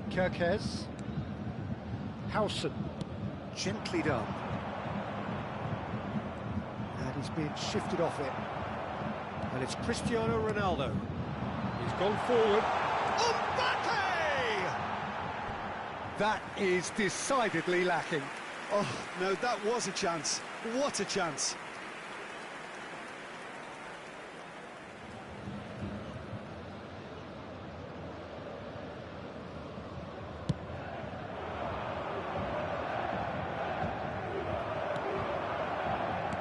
Kirkes. Howson. Gently done. And he's being shifted off it. And it's Cristiano Ronaldo. He's gone forward. Mbappe! That is decidedly lacking. Oh, no, that was a chance. What a chance.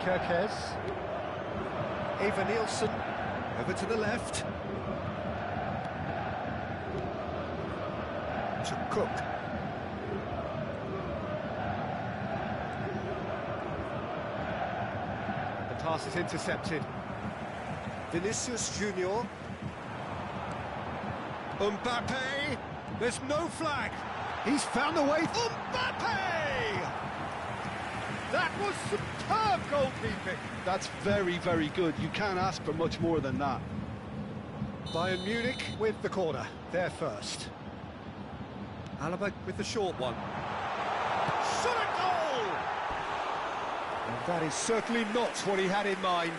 Kirkes. Eva Nielsen. Over to the left. To Cook. The pass is intercepted. Vinicius Junior. Mbappe. There's no flag. He's found a way. Mbappe! That was superb goalkeeping. That's very, very good. You can't ask for much more than that. Bayern Munich with the corner. They're first. Alaba with the short one. Shot a goal! And that is certainly not what he had in mind.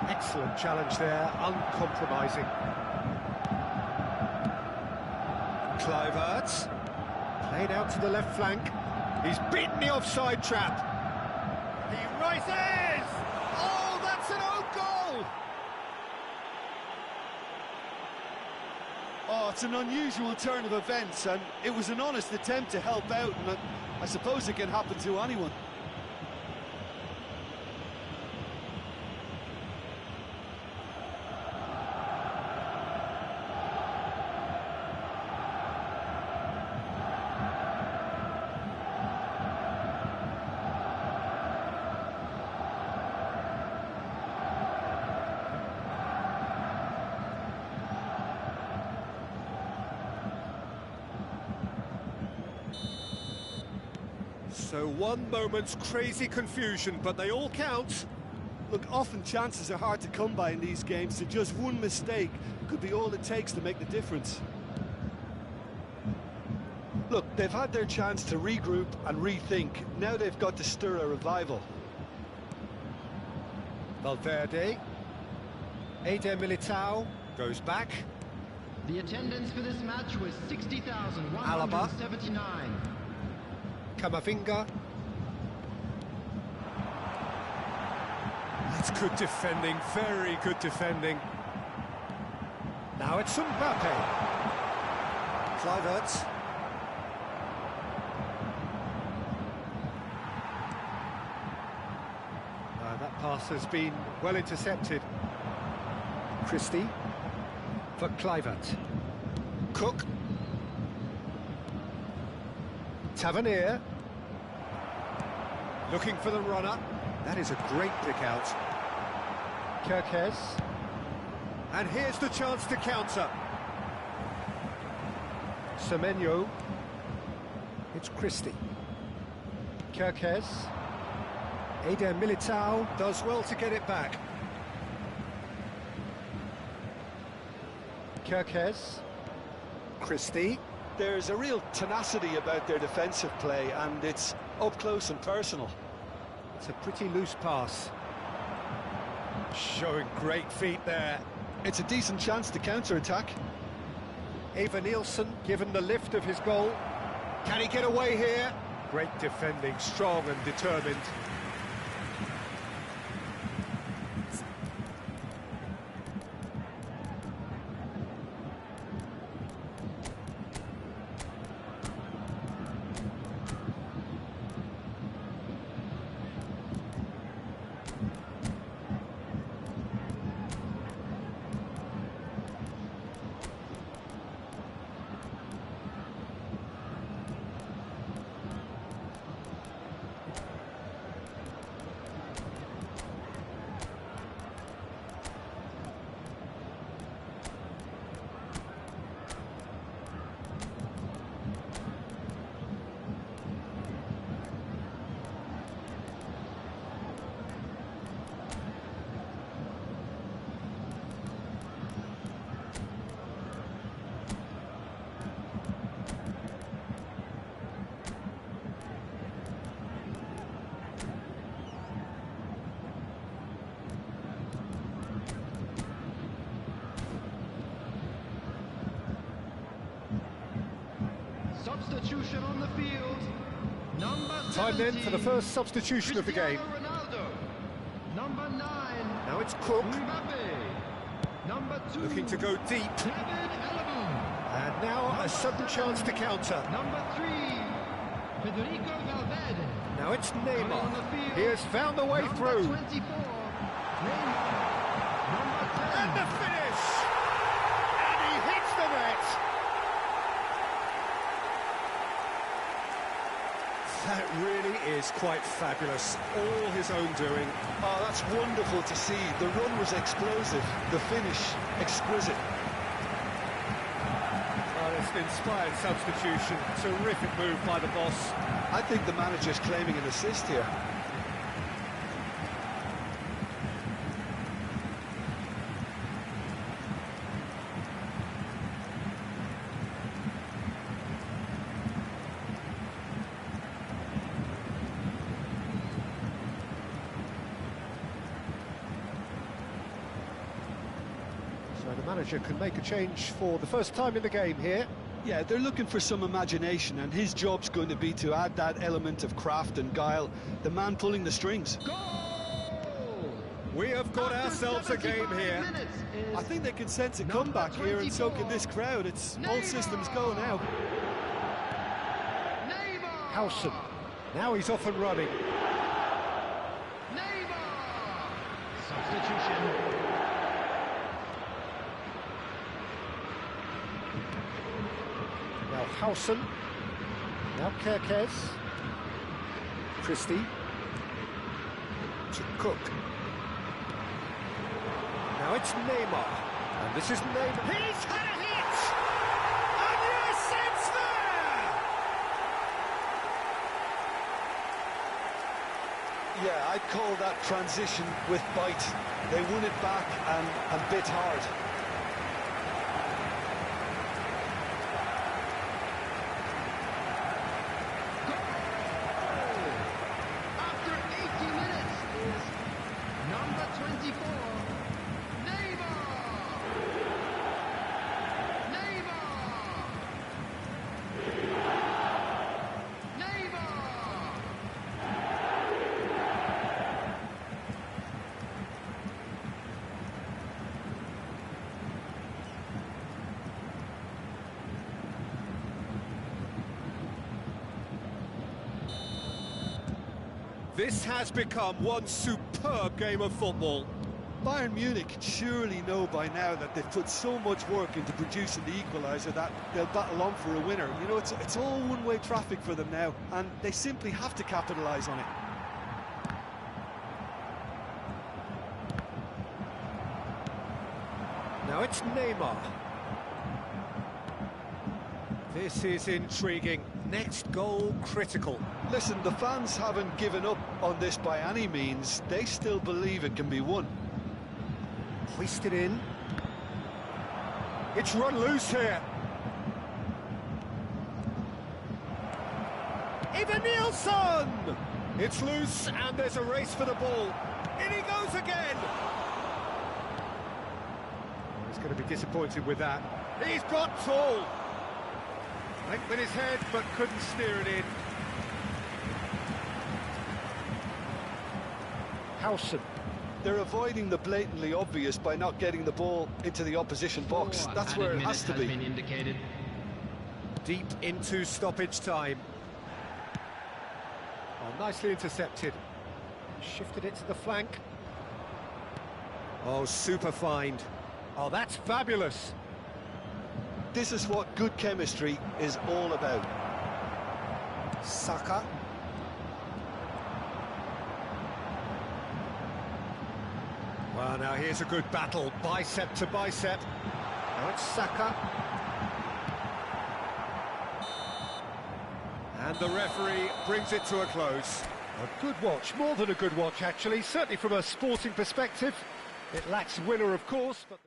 Excellent challenge there, uncompromising. Kluivert, played out to the left flank. He's beaten the offside trap. He rises! Oh, that's an own goal! Oh, it's an unusual turn of events, and it was an honest attempt to help out, and I suppose it can happen to anyone. So one moment's crazy confusion, but they all count. Look, often chances are hard to come by in these games, so just one mistake could be all it takes to make the difference. Look, they've had their chance to regroup and rethink. Now they've got to stir a revival. Valverde. Eder Militao goes back. The attendance for this match was 60,179. Camavinga. That's good defending, very good defending. Now it's Mbappe. Kluivert. That pass has been well intercepted. Christie for Kluivert. Cook. Tavernier. Looking for the runner. That is a great pick out. Kirkes. And here's the chance to counter. Semenyo. It's Christie. Kirkes. Eder Militao does well to get it back. Kirkes. Christie. There's a real tenacity about their defensive play, and it's up close and personal. It's a pretty loose pass. Showing great feet there. It's a decent chance to counter-attack. Eva Nielsen given the lift of his goal. Can he get away here? Great defending, strong and determined. substitution on the field. Number 17. Time then for the first substitution of the game. Ronaldo. Number 9. Now it's Cook, Mbappe. Number 2. looking to go deep. David Alaba. And now a sudden chance to counter. Number 3. Federico Valverde. Now it's On Neymar. the field. He has found the way Number through. 24. Neymar. Number 10. And the finish! And he hits the net! That really is quite fabulous. All his own doing. Oh, that's wonderful to see. The run was explosive, the finish exquisite. Well, it's an inspired substitution. Terrific move by the boss. I think the manager's claiming an assist here. So the manager can make a change for the first time in the game here. Yeah, they're looking for some imagination, and his job's going to be to add that element of craft and guile, the man pulling the strings. Goal! We have got After ourselves a game 75 here. minutes is I think they can sense a Number comeback here, and so can 24. this crowd. It's all systems go now. Neymar. Howson. Now he's off and running. Neymar. Substitution. Now Howson. Now Kerkez. Christie. To Cook. Now it's Neymar. And this is Neymar. He's had a hit! And yes, it's there! Yeah, I'd call that transition with bite. They won it back and bit hard. After 80 minutes is number 24, Neymar! Neymar! Neymar! This has become one superb game of football. Bayern Munich surely know by now that they've put so much work into producing the equaliser that they'll battle on for a winner. You know, it's all one-way traffic for them now, and they simply have to capitalise on it. Now it's Neymar. This is intriguing. Next goal critical. Listen, the fans haven't given up on this by any means. They still believe it can be won. Hoisted in. It's run loose here. Ivan Nilsson! It's loose and there's a race for the ball. In he goes again! He's going to be disappointed with that. He's got tall! Went with his head but couldn't steer it in. Howson. They're avoiding the blatantly obvious by not getting the ball into the opposition box. That's where it has to be. Been indicated. Deep into stoppage time. Oh, nicely intercepted. Shifted it to the flank. Oh, super find. Oh, that's fabulous. This is what good chemistry is all about. Saka. Well, now here's a good battle, bicep to bicep. Now it's Saka. And the referee brings it to a close. A good watch, more than a good watch actually, certainly from a sporting perspective. It lacks winner, of course, but...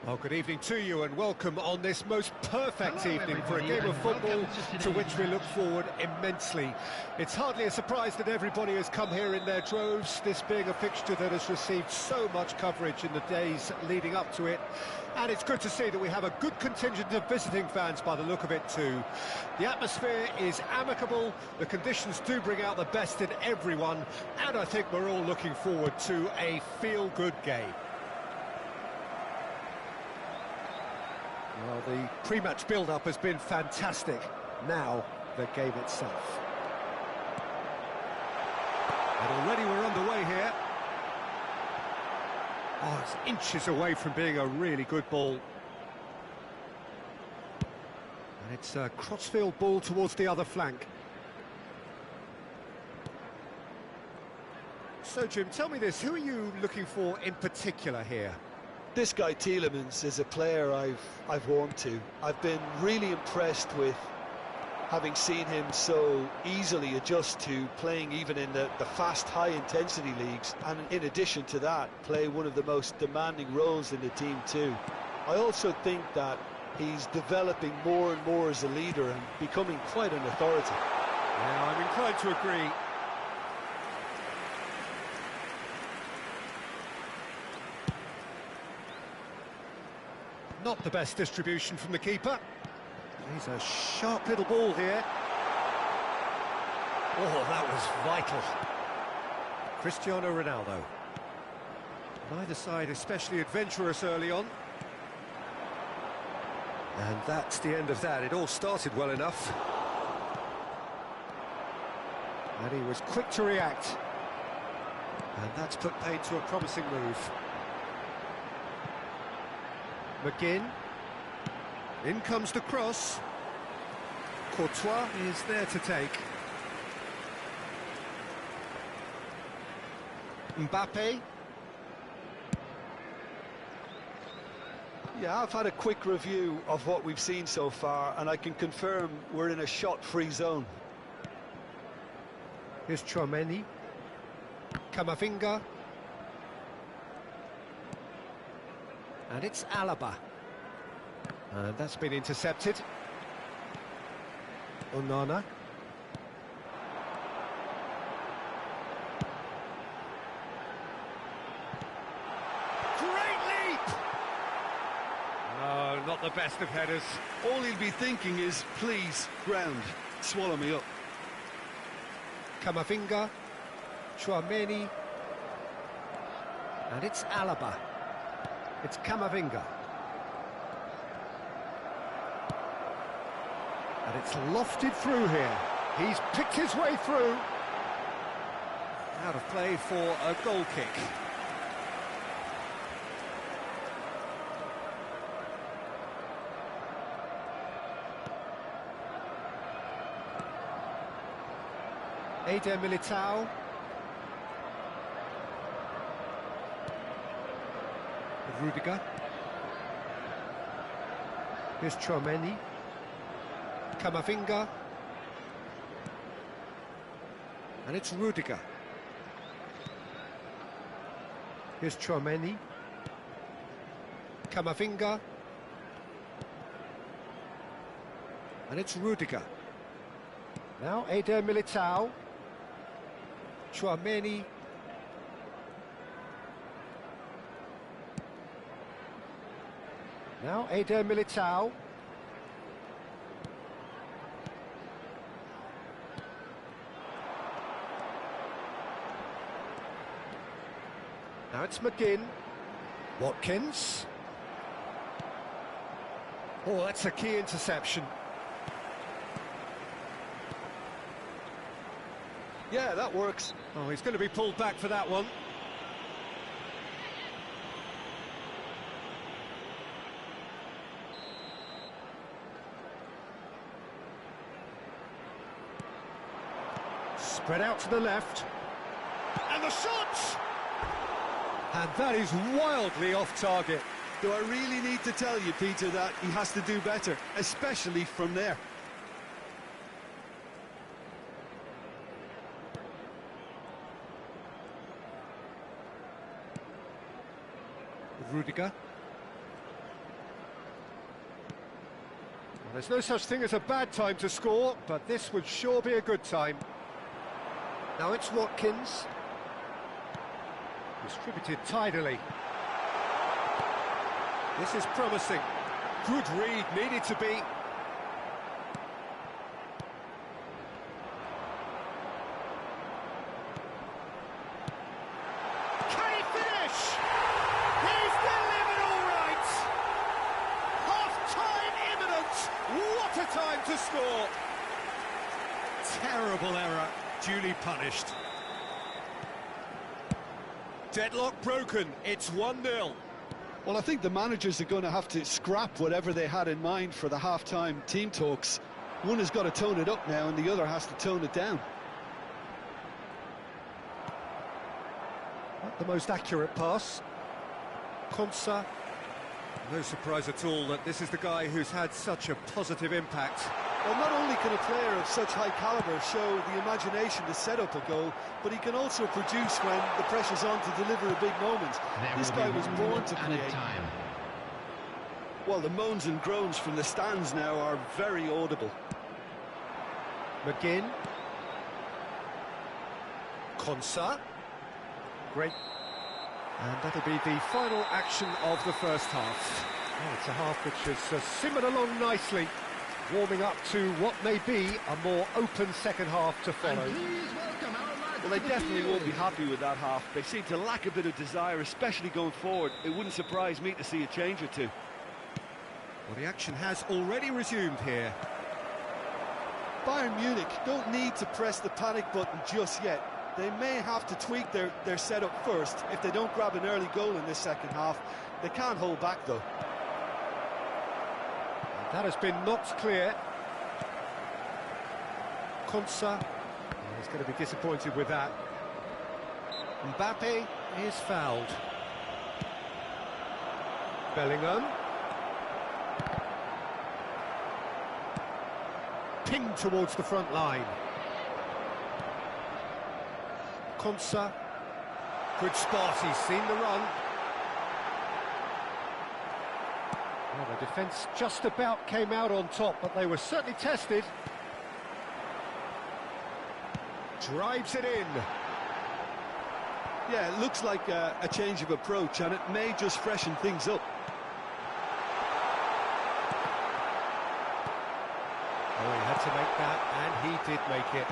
Well, good evening to you and welcome on this most perfect Hello, evening for a everybody, game of and football welcome to to today's which we look match. forward immensely. It's hardly a surprise that everybody has come here in their droves, this being a fixture that has received so much coverage in the days leading up to it. And it's good to see that we have a good contingent of visiting fans by the look of it too. The atmosphere is amicable, the conditions do bring out the best in everyone, and I think we're all looking forward to a feel-good game. Well, the pre-match build-up has been fantastic. Now, the game itself. And already we're underway here. Oh, it's inches away from being a really good ball. And it's a crossfield ball towards the other flank. So, Jim, tell me this, who are you looking for in particular here? This guy Tielemans is a player I've warmed to. I've been really impressed with having seen him so easily adjust to playing even in the fast, high-intensity leagues, and in addition to that, play one of the most demanding roles in the team too. I also think that he's developing more and more as a leader and becoming quite an authority. Yeah, I'm inclined to agree. Not the best distribution from the keeper. He's a sharp little ball here. Oh, that was vital. Cristiano Ronaldo. Neither side especially adventurous early on. And that's the end of that. It all started well enough. And he was quick to react. And that's put paid to a promising move. McGinn. In comes the cross. Courtois is there to take. Mbappe. Yeah, I've had a quick review of what we've seen so far, and I can confirm we're in a shot-free zone. Here's Tchouaméni. Camavinga. And it's Alaba. And that's been intercepted. Onana. Great leap! No, not the best of headers. All he'll be thinking is, please, ground, swallow me up. Camavinga. Tchouaméni. And it's Alaba. It's Camavinga. And it's lofted through here. He's picked his way through. Out of play for a goal kick. Eder Militao. Rudiger. Here's Tchouaméni. Camavinga. And it's Rudiger. Here's Tchouaméni. Camavinga. And it's Rudiger. Now Eder Militao. Tchouaméni. Now Eder Militao. Now it's McGinn. Watkins. Oh, that's a key interception. Yeah, that works. Oh, he's going to be pulled back for that one. Spread out to the left. And the shot! And that is wildly off target. Do I really need to tell you, Peter, that he has to do better, especially from there? Rudiger. There's no such thing as a bad time to score, but this would sure be a good time. Now it's Watkins. Distributed tidily. This is promising. Good read, needed to be. Can he finish? He's delivered all right. Half-time imminent. What a time to score. Terrible error, duly punished. Deadlock broken, it's 1-0. Well, I think the managers are going to have to scrap whatever they had in mind for the half-time team talks. One has got to tone it up now and the other has to tone it down. Not the most accurate pass. Konsa. No surprise at all that this is the guy who's had such a positive impact. Well, not only can a player of such high calibre show the imagination to set up a goal, but he can also produce when the pressure's on to deliver a big moment. This guy was born to create. Well, the moans and groans from the stands now are very audible. McGinn. Konsa. Great. And that'll be the final action of the first half. Oh, it's a half which has simmered along nicely, warming up to what may be a more open second half to follow. Well, they definitely won't be happy with that half. They seem to lack a bit of desire, especially going forward. It wouldn't surprise me to see a change or two. Well, the action has already resumed here. Bayern Munich don't need to press the panic button just yet. They may have to tweak their setup first. If they don't grab an early goal in this second half, they can't hold back though. That has been knocked clear. Konsa, he's going to be disappointed with that. Mbappe is fouled. Bellingham. Pinged towards the front line. Konsa. Good spot, he's seen the run. Well, the defence just about came out on top, but they were certainly tested. Drives it in. Yeah, it looks like a change of approach, and it may just freshen things up. Oh, he had to make that, and he did make it.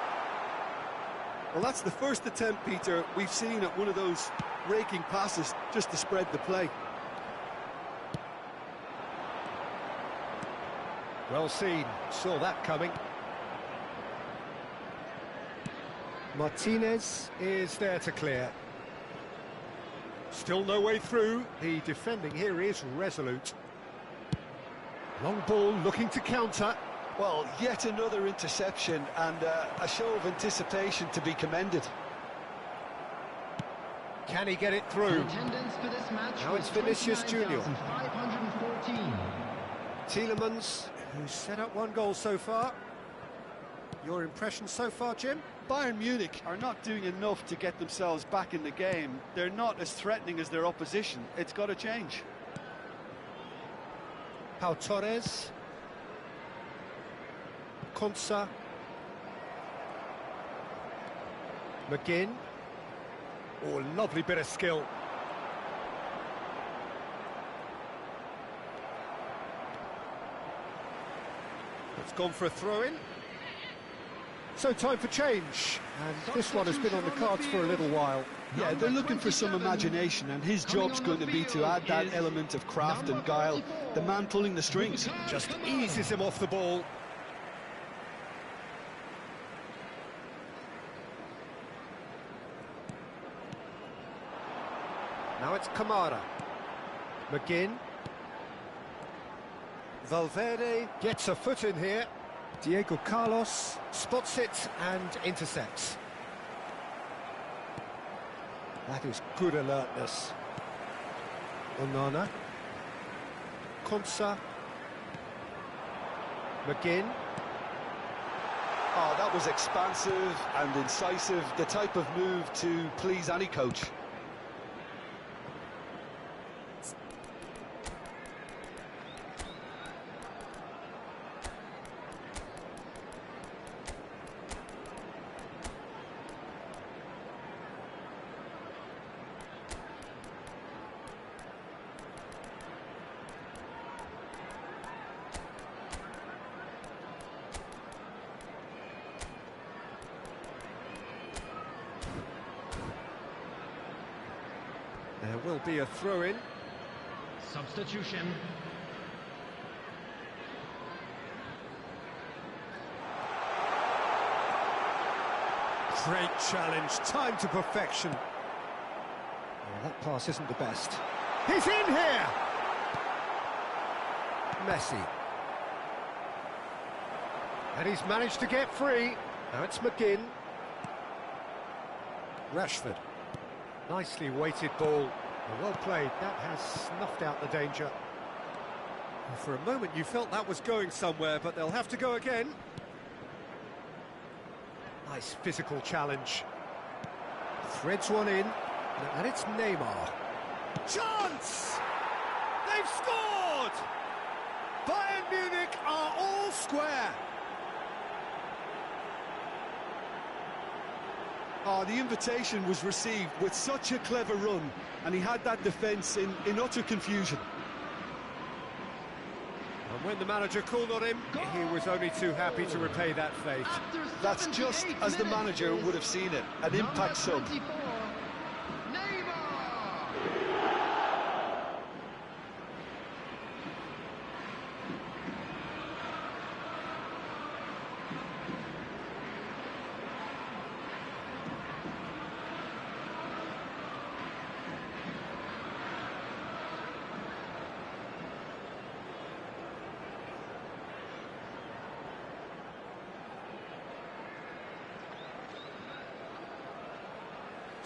Well, that's the first attempt, Peter, we've seen at one of those raking passes just to spread the play. Well seen, saw that coming. Martinez is there to clear. Still no way through. The defending here is resolute. Long ball looking to counter. Well, yet another interception and a show of anticipation to be commended. Can he get it through? Now it's Vinicius Junior. Tielemans, who's set up one goal so far. Your impression so far, Jim? Bayern Munich are not doing enough to get themselves back in the game. They're not as threatening as their opposition. It's got to change. Pau Torres. Konsa. McGinn. Oh, lovely bit of skill. It's gone for a throw-in. So time for change, and this one has been on the cards for a little while. Yeah, they're looking for some imagination, and his job's going to be to add that element of craft and guile. The man pulling the strings. Just eases him off the ball. Now it's Kamara. McGinn. Valverde gets a foot in here. Diego Carlos spots it and intercepts. That is good alertness. Onana. Konsa. McGinn. Oh, that was expansive and incisive, the type of move to please any coach. There will be a throw-in. Substitution. Great challenge, time to perfection. Yeah, that pass isn't the best. He's in here! Messi. And he's managed to get free. Now it's McGinn. Rashford. Nicely weighted ball. Well played. That has snuffed out the danger. For a moment you felt that was going somewhere, but they'll have to go again. Nice physical challenge. Threads one in, and it's Neymar. Chance! They've scored! Bayern Munich are all square. Oh, the invitation was received with such a clever run, and he had that defence in utter confusion. And when the manager called on him, he was only too happy to repay that faith. That's just as the manager would have seen it, an impact sub.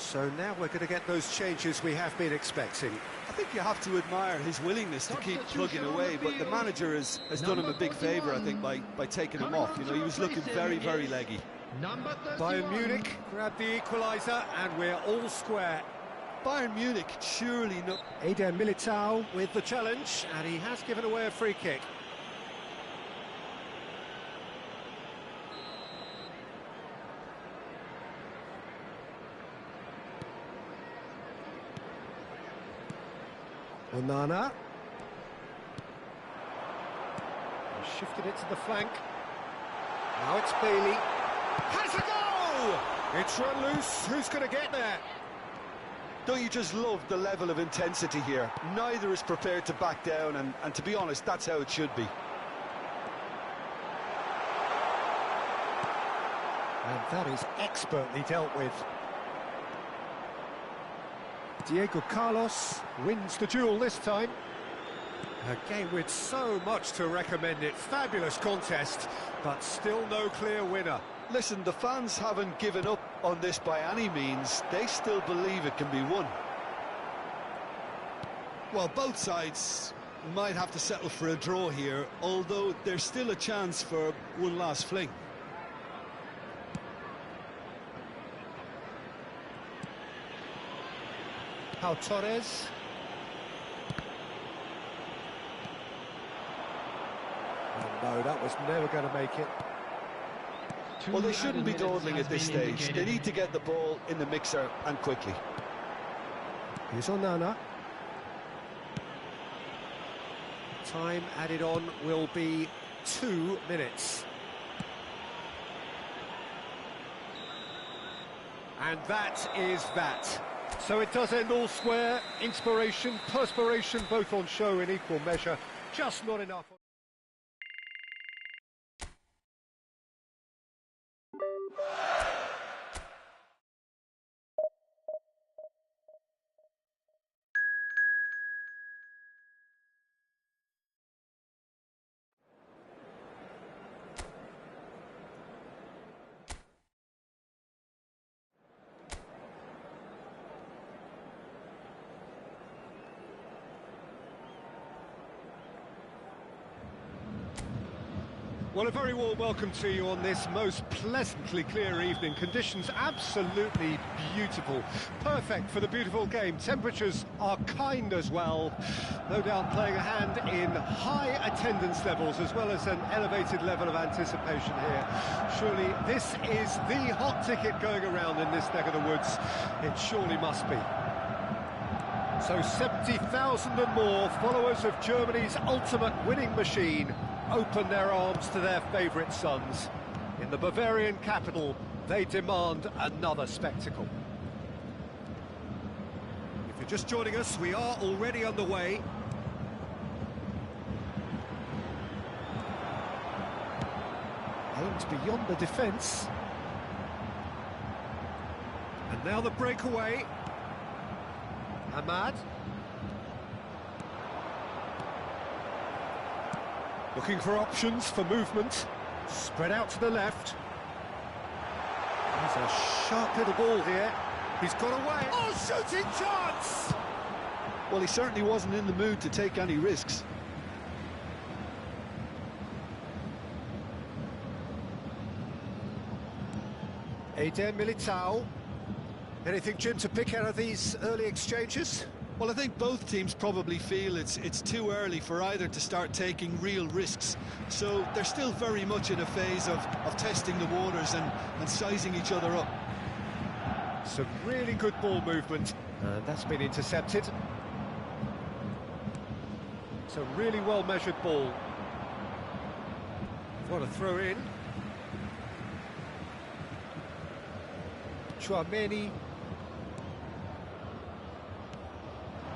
So now we're going to get those changes we have been expecting. I think you have to admire his willingness to keep plugging away, but the manager has done him a big favour, I think, by taking him off. You know, he was looking very, very leggy. Bayern Munich grabbed the equaliser, and we're all square. Bayern Munich surely not. Eder Militao with the challenge, and he has given away a free kick. Onana. He shifted it to the flank. Now it's Bailey. Has a goal! It's run loose. Who's going to get there? Don't you just love the level of intensity here? Neither is prepared to back down, and to be honest, that's how it should be. And that is expertly dealt with. Diego Carlos wins the duel this time. A game with so much to recommend it. Fabulous contest, but still no clear winner. Listen, the fans haven't given up on this by any means. They still believe it can be won. Well, both sides might have to settle for a draw here, although there's still a chance for one last fling. Pau Torres. Oh no, that was never going to make it. Well, they shouldn't be dawdling at this stage. They need to get the ball in the mixer, and quickly. Here's Onana. Time added on will be 2 minutes. And that is that. So it does end all square. Inspiration, perspiration, both on show in equal measure. Just not enough. Well, a very warm welcome to you on this most pleasantly clear evening. Conditions absolutely beautiful. Perfect for the beautiful game. Temperatures are kind as well. No doubt playing a hand in high attendance levels as well as an elevated level of anticipation here. Surely this is the hot ticket going around in this neck of the woods. It surely must be. So 70,000 and more followers of Germany's ultimate winning machine open their arms to their favourite sons. In the Bavarian capital, they demand another spectacle. If it you're just joining us, we are already underway. Aimed beyond the defence. And now the breakaway. Ahmad. Looking for options for movement. Spread out to the left. There's a sharp little ball here. He's got away. Oh, shooting chance! Well, he certainly wasn't in the mood to take any risks. Eder Militao. Anything, Jim, to pick out of these early exchanges? Well, I think both teams probably feel it's too early for either to start taking real risks. So they're still very much in a phase of testing the waters and sizing each other up. Some really good ball movement. That's been intercepted. It's a really well-measured ball. What a throw in. Chouameni.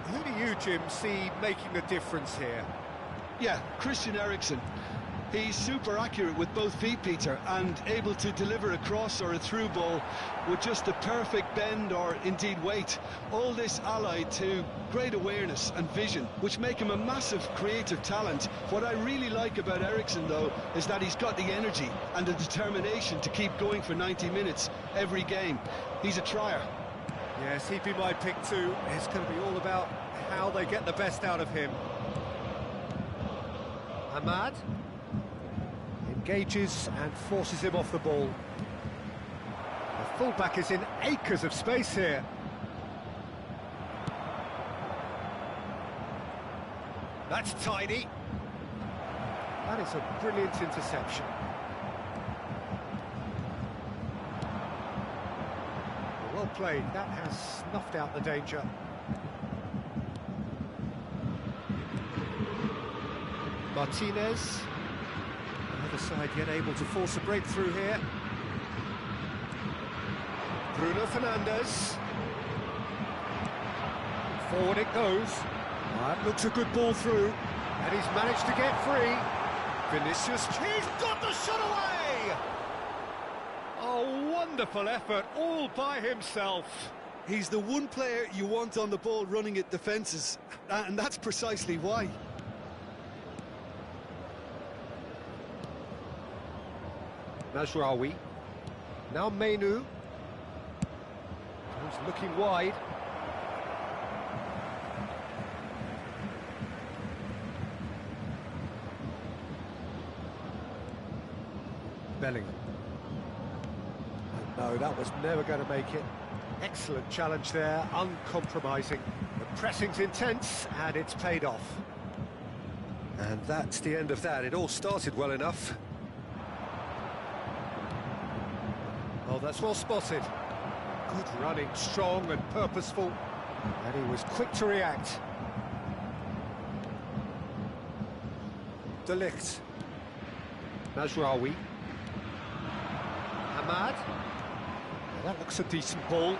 Who do you, Jim, see making the difference here? Yeah, Christian Eriksen. He's super accurate with both feet, Peter, and able to deliver a cross or a through ball with just the perfect bend or indeed weight. All this allied to great awareness and vision, which make him a massive creative talent. What I really like about Eriksen, though, is that he's got the energy and the determination to keep going for 90 minutes every game. He's a trier. Yes, he'd be my pick too. It's going to be all about how they get the best out of him. Ahmad engages and forces him off the ball. The fullback is in acres of space here. That's tidy. That is a brilliant interception. Well played, that has snuffed out the danger. Martinez, the other side yet able to force a breakthrough here. Bruno Fernandes. Forward it goes. That looks a good ball through, and he's managed to get free. Vinicius, he's got the shot away! A wonderful effort, all by himself. He's the one player you want on the ball running at defences, and that's precisely why. Mazraoui. Now Menu. He's looking wide. Bellingham. No, that was never going to make it. Excellent challenge there, uncompromising. The pressing's intense, and it's paid off. And that's the end of that. It all started well enough. Oh, that's well spotted. Good running, strong and purposeful. And he was quick to react. De Ligt. Mazraoui. Ahmad. That looks a decent ball.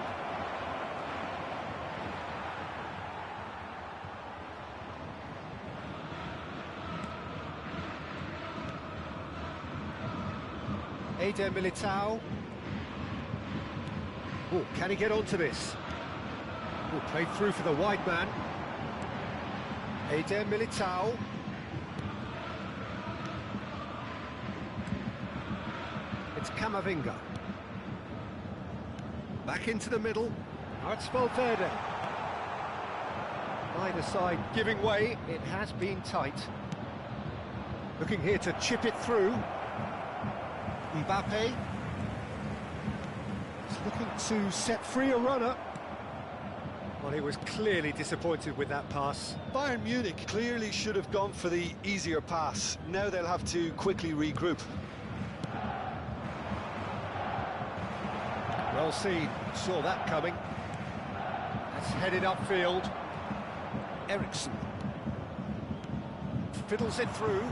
Eder Militao. Oh, can he get onto this? Oh, played through for the wide man. Eder Militao. It's Camavinga. Back into the middle. Now it's Valverde. Either side giving way. It has been tight. Looking here to chip it through. Mbappe. He's looking to set free a runner. Well, he was clearly disappointed with that pass. Bayern Munich clearly should have gone for the easier pass. Now they'll have to quickly regroup. Well seen, saw that coming. That's headed upfield. Eriksen fiddles it through.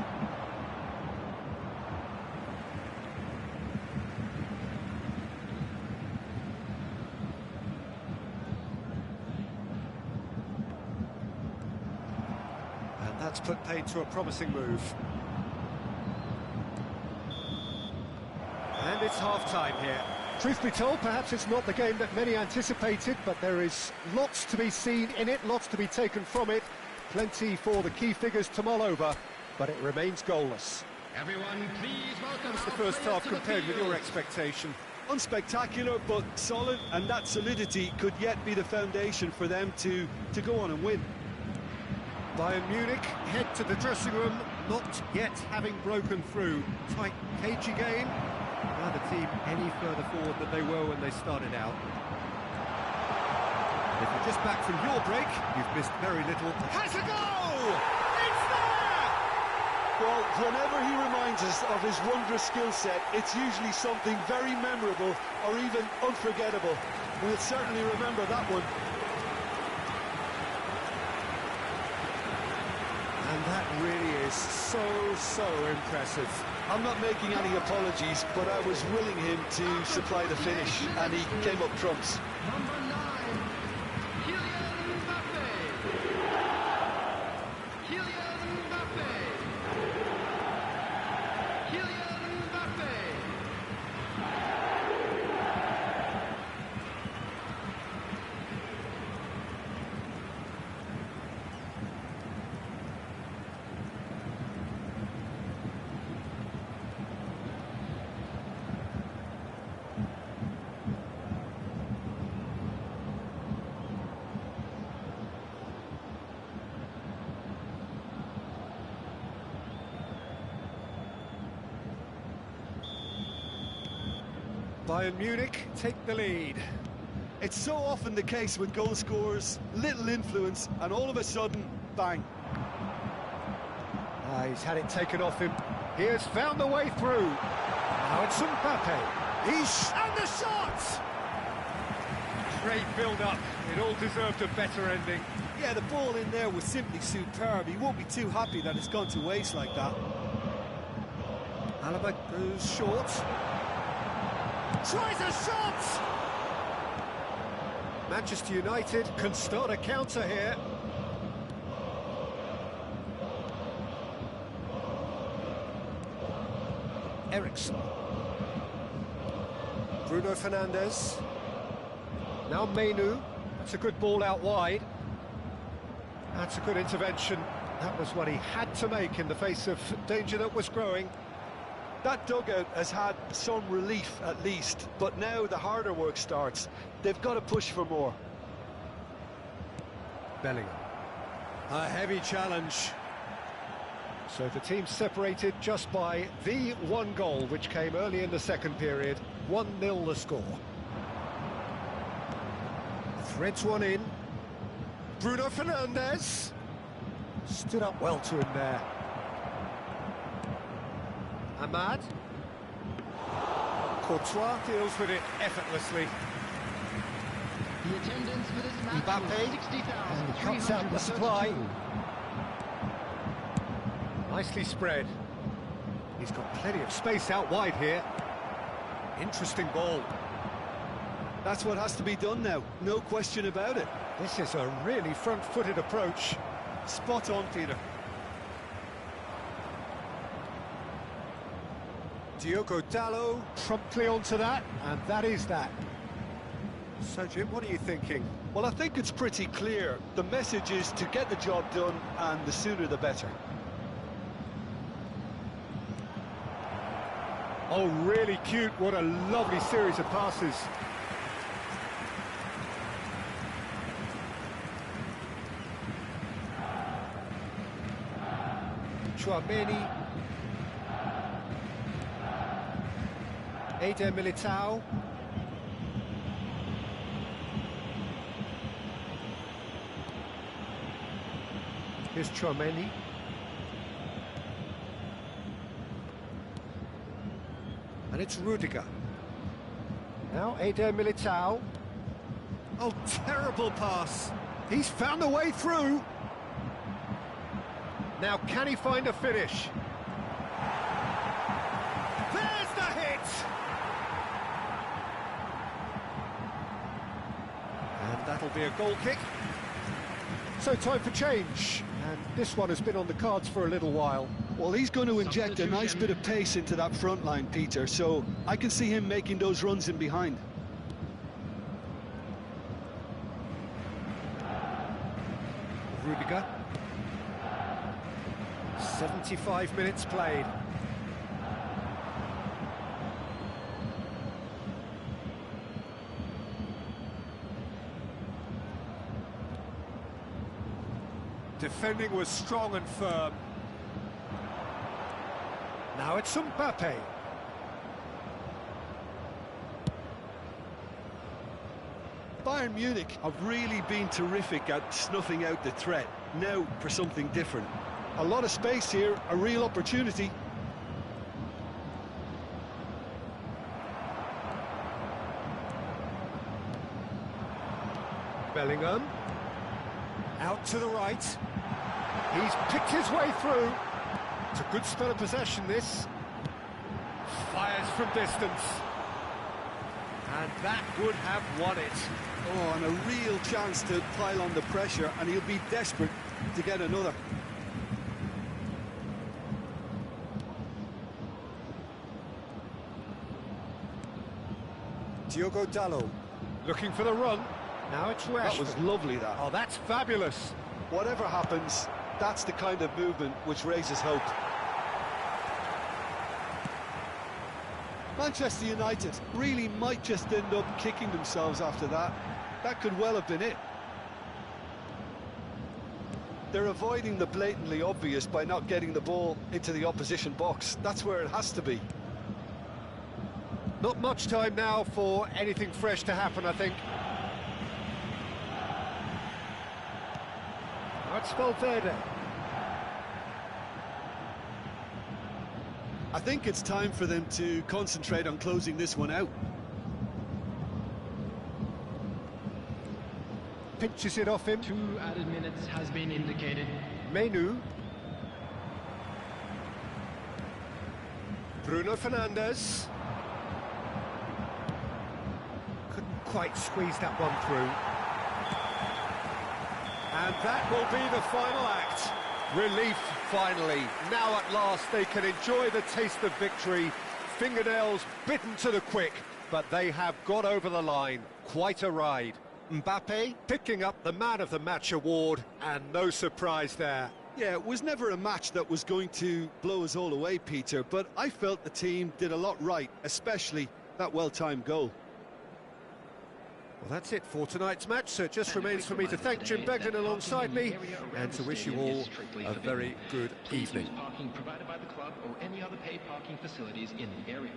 That's put paid to a promising move. And it's half-time here. Truth be told, perhaps it's not the game that many anticipated, but there is lots to be seen in it, lots to be taken from it. Plenty for the key figures to mull over, but it remains goalless. Everyone, please welcome What's the first half compared with your expectation? Unspectacular, but solid, and that solidity could yet be the foundation for them to go on and win. Bayern Munich head to the dressing room, not yet having broken through. Tight, cagey game. Neither team any further forward than they were when they started out. If you're just back from your break, you've missed very little. Has a goal! It's there! Well, whenever he reminds us of his wondrous skill set, it's usually something very memorable or even unforgettable. We'll certainly remember that one. And that really is so impressive. I'm not making any apologies, but I was willing him to supply the finish, and he came up trumps. number 9, Kylian Mbappe. Kylian Mbappe. Kylian Mbappe. Bayern Munich take the lead. It's so often the case with goal scorers, little influence, and all of a sudden, bang. He's had it taken off him. He has found the way through. Now it's Mbappe. And the shot! Great build-up. It all deserved a better ending. Yeah, the ball in there was simply superb. He won't be too happy that it's gone to waste like that. Alaba goes short. Tries a shot! Manchester United can start a counter here. Ericsson. Bruno Fernandes. Now Menu. That's a good ball out wide. That's a good intervention. That was what he had to make in the face of danger that was growing. That dugout has had some relief at least, but now the harder work starts. They've got to push for more. Bellingham. A heavy challenge. So the team separated just by the one goal, which came early in the second period. 1-0 the score. Threads one in. Bruno Fernandes. Stood up well to him there. Ahmad. Courtois deals with it effortlessly. The attendance for this match Mbappe. was 60,000. And he cuts out the supply. Nicely spread. He's got plenty of space out wide here. Interesting ball. That's what has to be done now, no question about it. This is a really front-footed approach. Spot on, Peter. Diogo Dalot promptly onto that, and that is that. So, Jim, what are you thinking? Well, I think it's pretty clear. The message is to get the job done, and the sooner the better. Oh, really cute. What a lovely series of passes. Chouameni. Eder Militao. Here's Chouameni. And it's Rudiger. Now Eder Militao. Oh, terrible pass. He's found a way through. Now, can he find a finish? There's the hit! And that'll be a goal kick. So time for change. And this one has been on the cards for a little while. Well, he's going to inject a nice bit of pace into that front line, Peter, so I can see him making those runs in behind. Rudiger. 75 minutes played. Defending was strong and firm. Now it's Mbappe. Bayern Munich have really been terrific at snuffing out the threat. Now for something different. A lot of space here, a real opportunity. Bellingham. Out to the right. He's picked his way through. It's a good spell of possession, this. Fires from distance. And that would have won it. Oh, and a real chance to pile on the pressure, and he'll be desperate to get another. Diogo Dalot looking for the run. Now it's Rashford. That was lovely, that. Oh, that's fabulous. Whatever happens, that's the kind of movement which raises hope. Manchester United really might just end up kicking themselves after that. That could well have been it. They're avoiding the blatantly obvious by not getting the ball into the opposition box. That's where it has to be. Not much time now for anything fresh to happen, I think. That's Valverde. I think it's time for them to concentrate on closing this one out. Pinches it off him. 2 added minutes has been indicated. Menu. Bruno Fernandes. Couldn't quite squeeze that one through. And that will be the final act. Relief, finally. Now at last they can enjoy the taste of victory. Fingernails bitten to the quick, but they have got over the line. Quite a ride. Mbappe picking up the Man of the Match award, and no surprise there. Yeah, it was never a match that was going to blow us all away, Peter, but I felt the team did a lot right, especially that well-timed goal. Well, that's it for tonight's match, so it just remains for me to thank Jim Beglin alongside me and to wish you all a very good evening. Parking provided by the club or any other paid parking facilities in the area.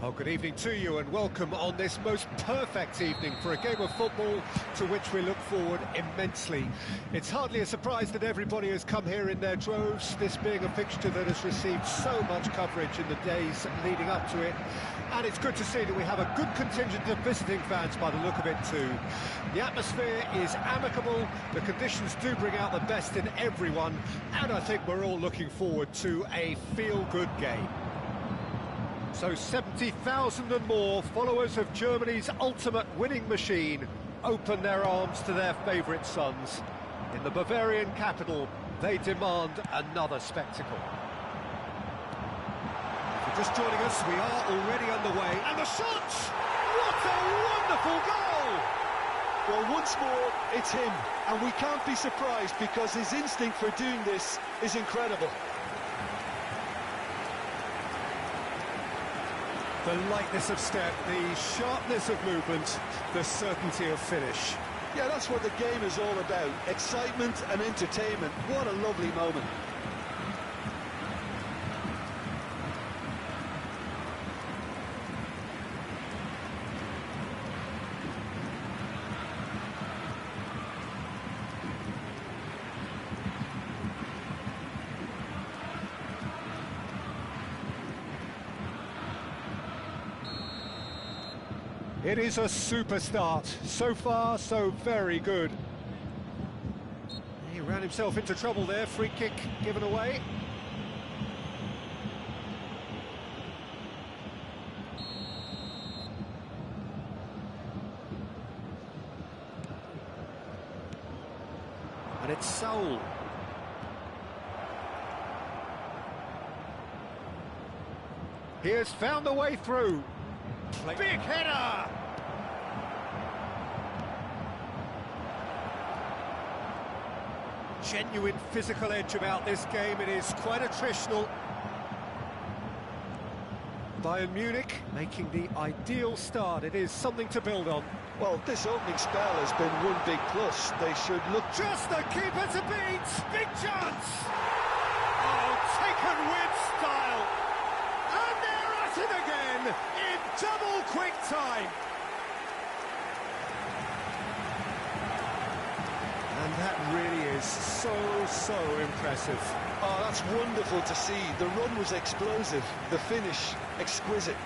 Well, good evening to you and welcome on this most perfect evening for a game of football to which we look forward immensely. It's hardly a surprise that everybody has come here in their droves, this being a fixture that has received so much coverage in the days leading up to it. And it's good to see that we have a good contingent of visiting fans by the look of it too. The atmosphere is amicable, the conditions do bring out the best in everyone, and I think we're all looking forward to a feel-good game. So 70,000 and more followers of Germany's ultimate winning machine open their arms to their favourite sons. In the Bavarian capital, they demand another spectacle. If you're just joining us, we are already underway. And the shot! What a wonderful goal! Well, once more, it's him. And we can't be surprised because his instinct for doing this is incredible. The lightness of step, the sharpness of movement, the certainty of finish. Yeah, that's what the game is all about. Excitement and entertainment. What a lovely moment. It is a super start. So far, so very good. He ran himself into trouble there. Free kick given away. And it's Saul. He has found a way through. Big header! Genuine physical edge about this game. It is quite attritional. Bayern Munich making the ideal start. It is something to build on. Well, this opening spell has been one big plus. They should look... Just the keeper to beat! Big chance! Oh, taken with style! And they're at it again in double quick time! And that really is so impressive. Oh, that's wonderful to see. The run was explosive, the finish exquisite.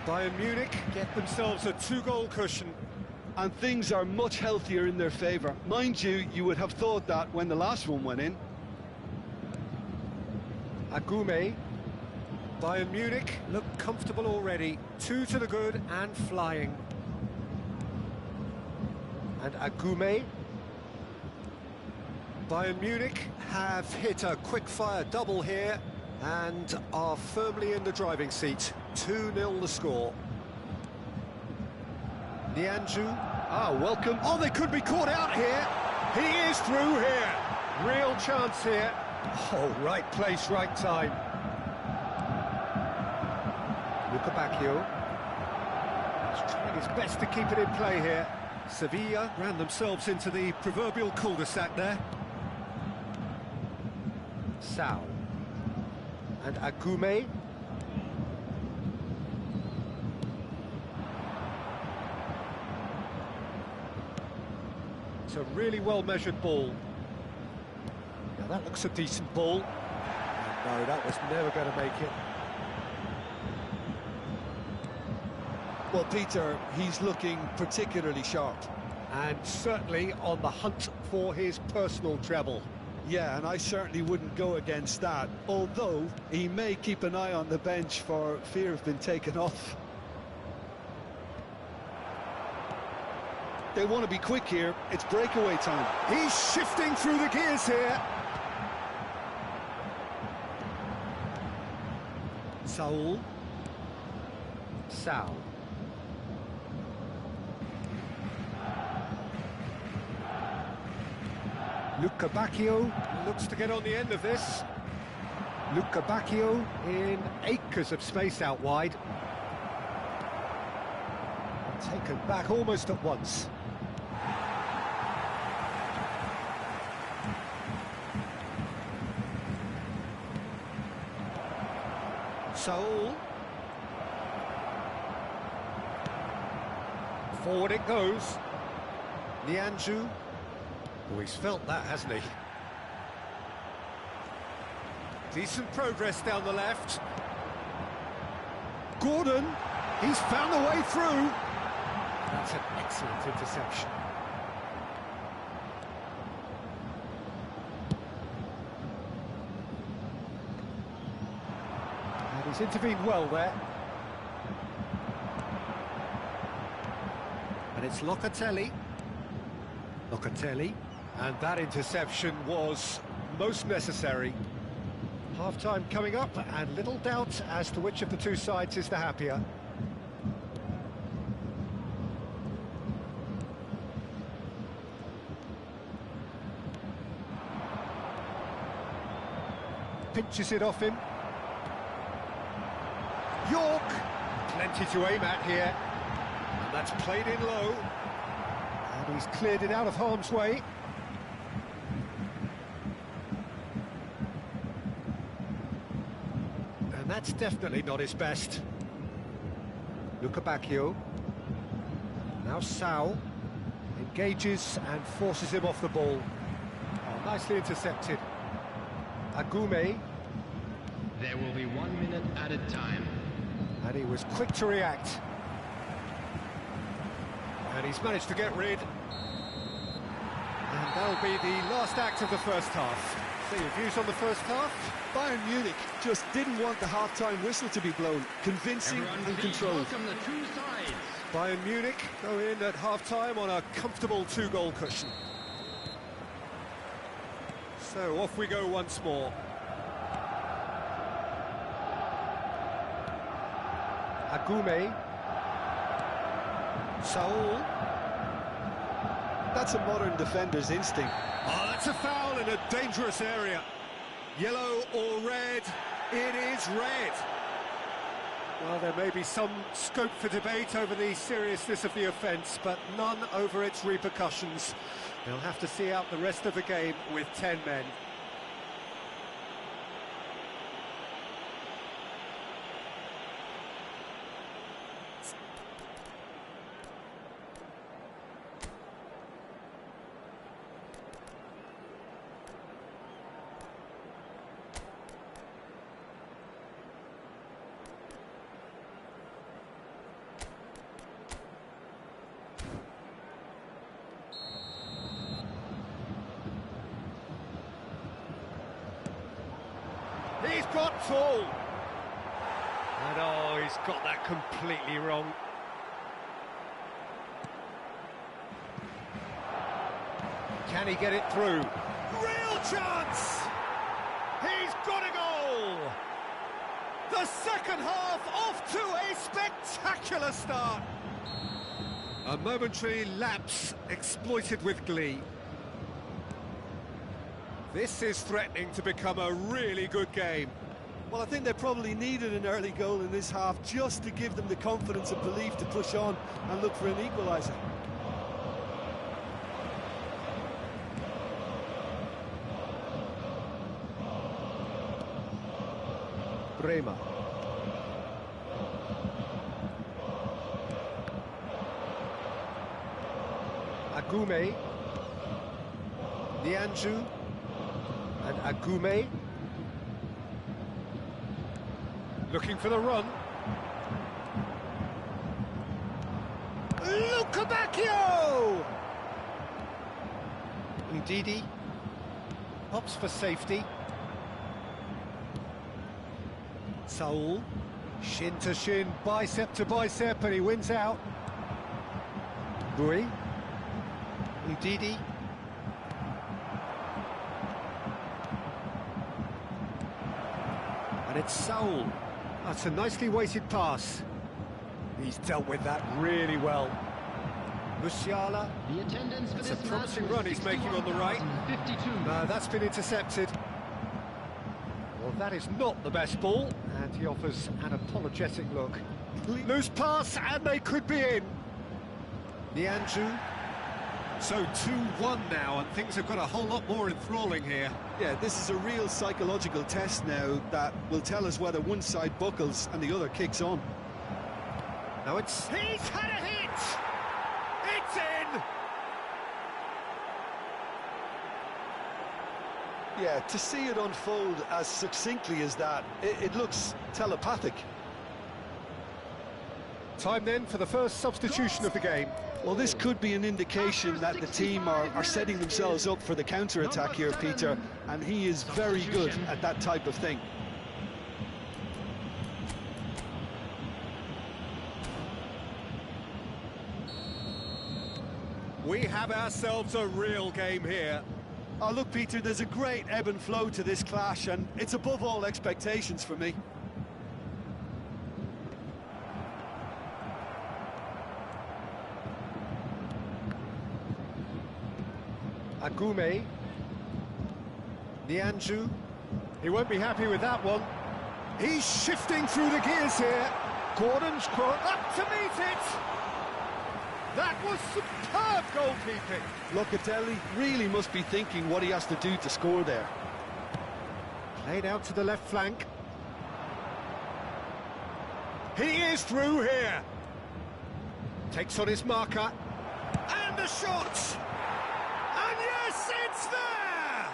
Bayern Munich get themselves a 2-goal cushion. And things are much healthier in their favour. Mind you, you would have thought that when the last one went in. Agume. Bayern Munich look comfortable already. 2 to the good and flying. And Agume. Bayern Munich have hit a quick-fire double here and are firmly in the driving seat. 2-0 the score. Nianzou. Welcome. Oh, they could be caught out here. He is through here. Real chance here. Oh, right place, right time. Luca Bacchio. He's trying his best to keep it in play here. Sevilla ran themselves into the proverbial cul-de-sac there. Sao. And Agume. It's a really well-measured ball. Now that looks a decent ball. No, that was never going to make it. Well, Peter, he's looking particularly sharp. And certainly on the hunt for his personal treble. Yeah, and I certainly wouldn't go against that, although he may keep an eye on the bench for fear of being taken off. They want to be quick here. It's breakaway time. He's shifting through the gears here. Saul. Sao. Luca Bacchio looks to get on the end of this. Luca Bacchio in acres of space out wide. Taken back almost at once. Saul. Forward it goes. Nianzou. Oh, he's felt that, hasn't he? Decent progress down the left. Gordon. He's found the way through. That's an excellent interception. And he's intervened well there. And it's Locatelli. Locatelli. And that interception was most necessary. Half-time coming up, and little doubt as to which of the two sides is the happier. Pinches it off him. York, plenty to aim at here. And that's played in low. And he's cleared it out of harm's way. And that's definitely not his best. Luca Bacchio. Now Sao engages and forces him off the ball. Oh, nicely intercepted. Agume. There will be 1 minute added time. And he was quick to react. And he's managed to get rid. And that'll be the last act of the first half. So your views on the first half? Bayern Munich just didn't want the half-time whistle to be blown. Convincing Everyone and please controlled. welcome the two sides. Bayern Munich go in at half-time on a comfortable 2-goal cushion. So off we go once more. Agume. Saul. That's a modern defender's instinct. Oh, that's a foul in a dangerous area. Yellow or red? It is red. Well, there may be some scope for debate over the seriousness of the offence, but none over its repercussions. They'll have to see out the rest of the game with 10 men. He's got full. And oh, he's got that completely wrong. Can he get it through? Real chance! He's got a goal! The second half off to a spectacular start. A momentary lapse exploited with glee. This is threatening to become a really good game. Well, I think they probably needed an early goal in this half just to give them the confidence and belief to push on and look for an equaliser. Bremer. Agume. Nianju. And Agume. Looking for the run. Luca Bacchio! Ndidi. Pops for safety. Saul. Shin to shin, bicep to bicep, and he wins out. Bui. Ndidi. And it's Saul. That's a nicely weighted pass. He's dealt with that really well. Musiala. The attendance for It's this a promising match was run he's making on the right. 61,052. That's been intercepted. Well, that is not the best ball, and he offers an apologetic look. Loose pass, and they could be in. Nianju. So 2-1 now, and things have got a whole lot more enthralling here. Yeah, this is a real psychological test now that will tell us whether one side buckles and the other kicks on. Now it's... He's had a hit! It's in! Yeah, to see it unfold as succinctly as that, it looks telepathic. Time then for the first substitution of the game. Well, this could be an indication that the team are setting themselves up for the counter-attack here, Peter, and he is very good at that type of thing. We have ourselves a real game here. Oh, look, Peter, there's a great ebb and flow to this clash, and it's above all expectations for me. Agume. Nianju. He won't be happy with that one. He's shifting through the gears here. Gordon's cross up to meet it. That was superb goalkeeping. Locatelli really must be thinking what he has to do to score there. Played out to the left flank. He is through here. Takes on his marker. And a shot! And yes, it's there!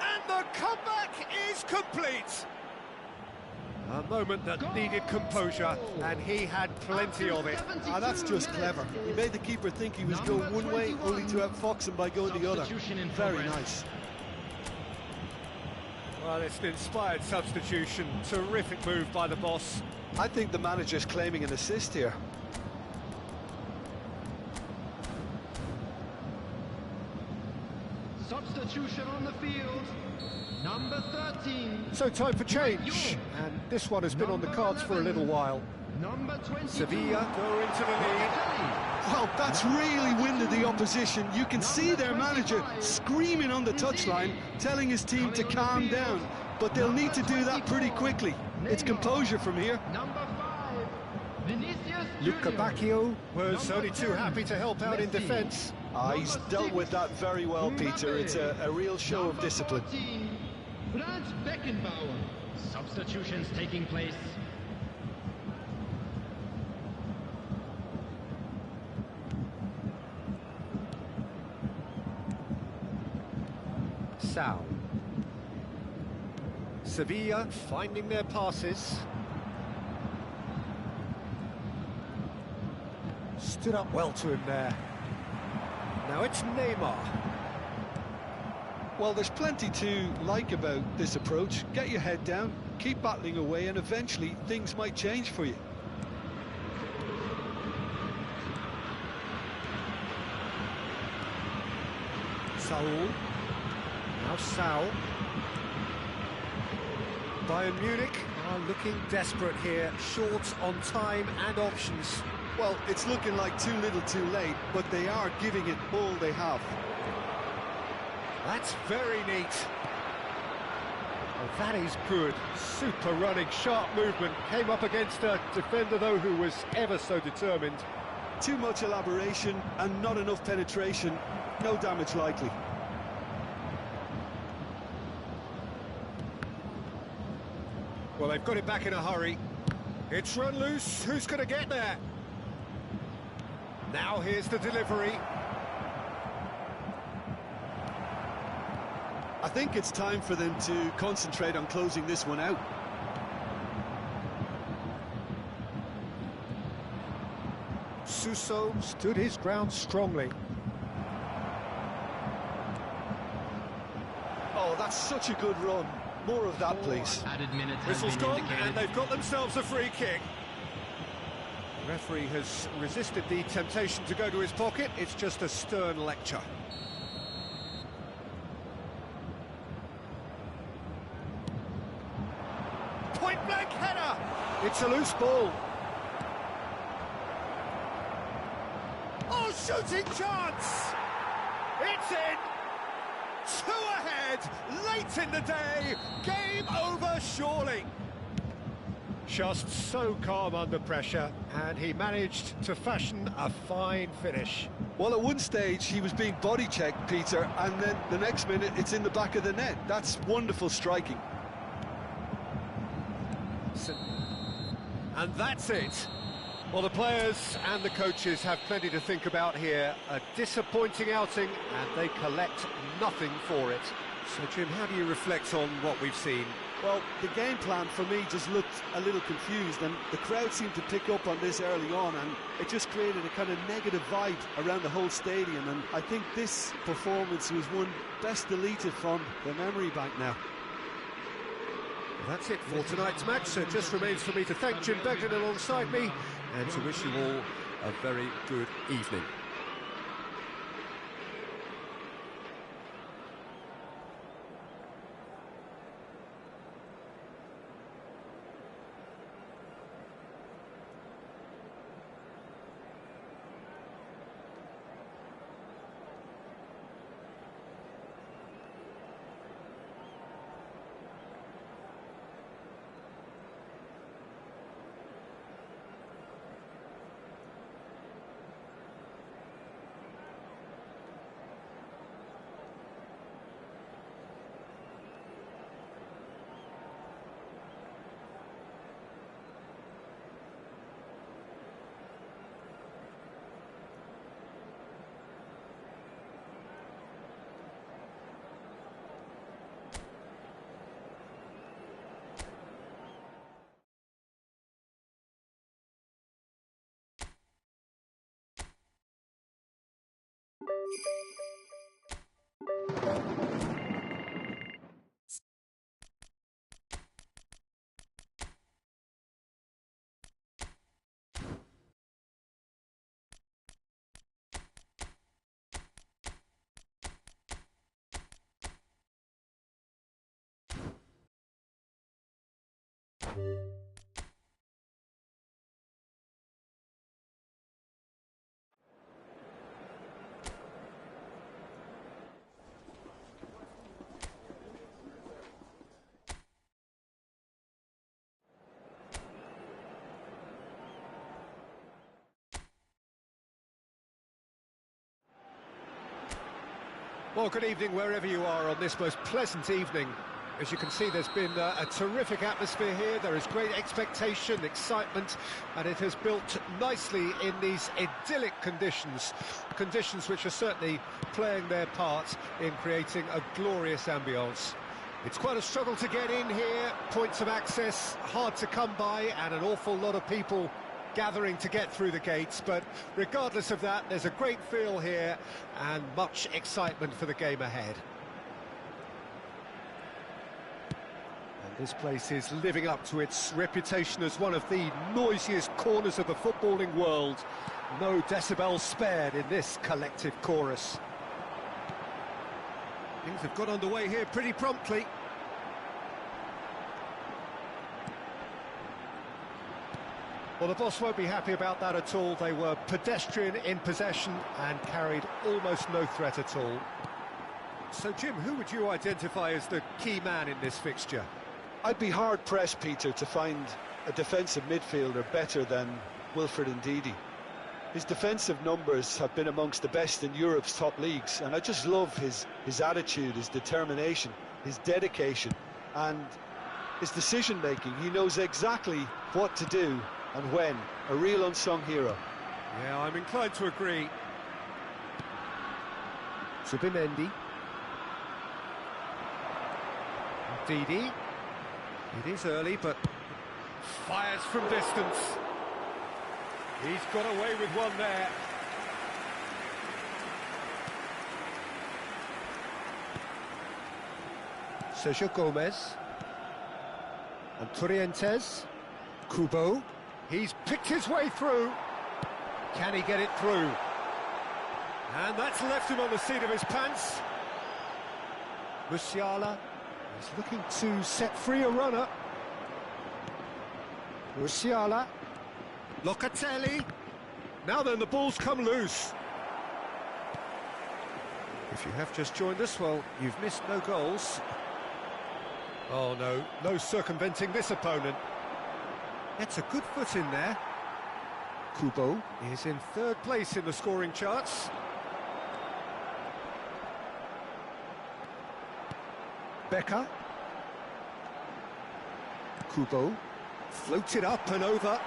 And the comeback is complete. A moment that needed composure, and he had plenty of it. That's just clever. He made the keeper think he was going one way, only to outfox him by going the other. Very nice. Well, it's an inspired substitution. Terrific move by the boss. I think the manager's claiming an assist here. Substitution on the field. Number 13. So time for change, and this one has been on the cards for a little while. Number 22. Sevilla go into the lead. Well, that's really winded the opposition. You can see their manager screaming on the touchline, telling his team to calm down. But they'll need to do that pretty quickly. It's composure from here. Number 5. Vinicius Luca Junior. Bacchio was only too happy to help out in defence. He's dealt with that very well, Peter. It's a real show of discipline. 14. Franz Beckenbauer. Substitutions taking place. Sal. Sevilla finding their passes. Stood up well to him there. Now it's Neymar. Well, there's plenty to like about this approach. Get your head down, keep battling away, and eventually things might change for you. Saul. Now Sal. Bayern Munich are looking desperate here, short on time and options. Well, it's looking like too little too late, but they are giving it all they have. That's very neat. Oh, that is good. Super running, sharp movement. Came up against a defender, though, who was ever so determined. Too much elaboration and not enough penetration. No damage likely. Well, they've got it back in a hurry. It's run loose. Who's going to get there? Now here's the delivery. I think it's time for them to concentrate on closing this one out. Suso stood his ground strongly. Oh, that's such a good run. More of that, please. Added minutes has Whistle's been gone, indicated. and they've got themselves a free kick. The referee has resisted the temptation to go to his pocket. It's just a stern lecture. Point-blank header! It's a loose ball. Oh, shooting chance! It's in! Two ahead, late in the day, game over surely. Just so calm under pressure, and he managed to fashion a fine finish. Well, at one stage he was being body checked, Peter, and then the next minute it's in the back of the net. That's wonderful striking. And that's it. Well, the players and the coaches have plenty to think about here. A disappointing outing, and they collect nothing for it. So, Jim, how do you reflect on what we've seen? Well, the game plan for me just looked a little confused, and the crowd seemed to pick up on this early on, and it just created a kind of negative vibe around the whole stadium, and I think this performance was one best deleted from the memory bank now. That's it for tonight's match, so it just remains for me to thank Jim Beglin alongside me and to wish you all a very good evening. Well, good evening wherever you are on this most pleasant evening. As you can see, there's been a terrific atmosphere here. There is great expectation, excitement, and it has built nicely in these idyllic conditions. Conditions which are certainly playing their part in creating a glorious ambience. It's quite a struggle to get in here, points of access hard to come by, and an awful lot of people gathering to get through the gates, but regardless of that, there's a great feel here and much excitement for the game ahead. And this place is living up to its reputation as one of the noisiest corners of the footballing world. No decibels spared in this collective chorus. Things have got underway here pretty promptly. Well, the boss won't be happy about that at all. They were pedestrian in possession and carried almost no threat at all. So, Jim, who would you identify as the key man in this fixture? I'd be hard-pressed, Peter, to find a defensive midfielder better than Wilfred Ndidi. His defensive numbers have been amongst the best in Europe's top leagues, and I just love his attitude, his determination, his dedication, and his decision-making. He knows exactly what to do and when. A real unsung hero. Yeah, I'm inclined to agree. Zubimendi. Ndidi. It is early, but fires from distance. He's got away with one there. Sergio Gomez. And Torrientes. Kubo. He's picked his way through. Can he get it through? And that's left him on the seat of his pants. Musiala is looking to set free a runner. Musiala. Locatelli. Now then, the ball's come loose. If you have just joined us, well, you've missed no goals. Oh no, no circumventing this opponent. That's a good foot in there. Kubo is in third place in the scoring charts. Becker. Kubo floated up and over.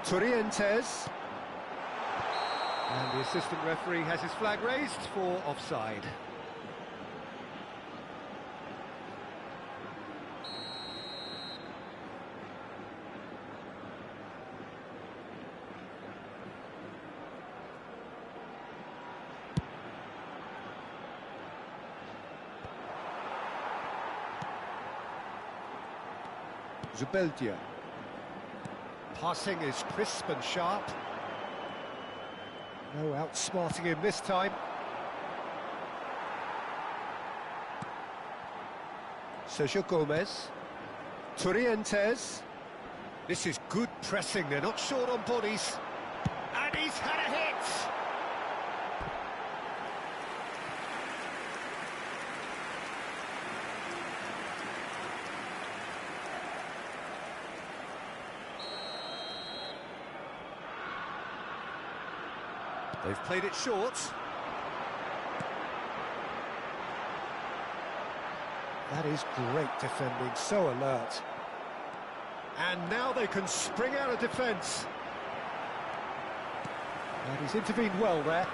Torrientes. And the assistant referee has his flag raised for offside. Zubeldia. Passing is crisp and sharp. No outsmarting him this time. Sergio Gomez. Torrientes. This is good pressing, they're not short on bodies. And he's had a hit! They've played it short. That is great defending, so alert. And now they can spring out of defence. And he's intervened well there.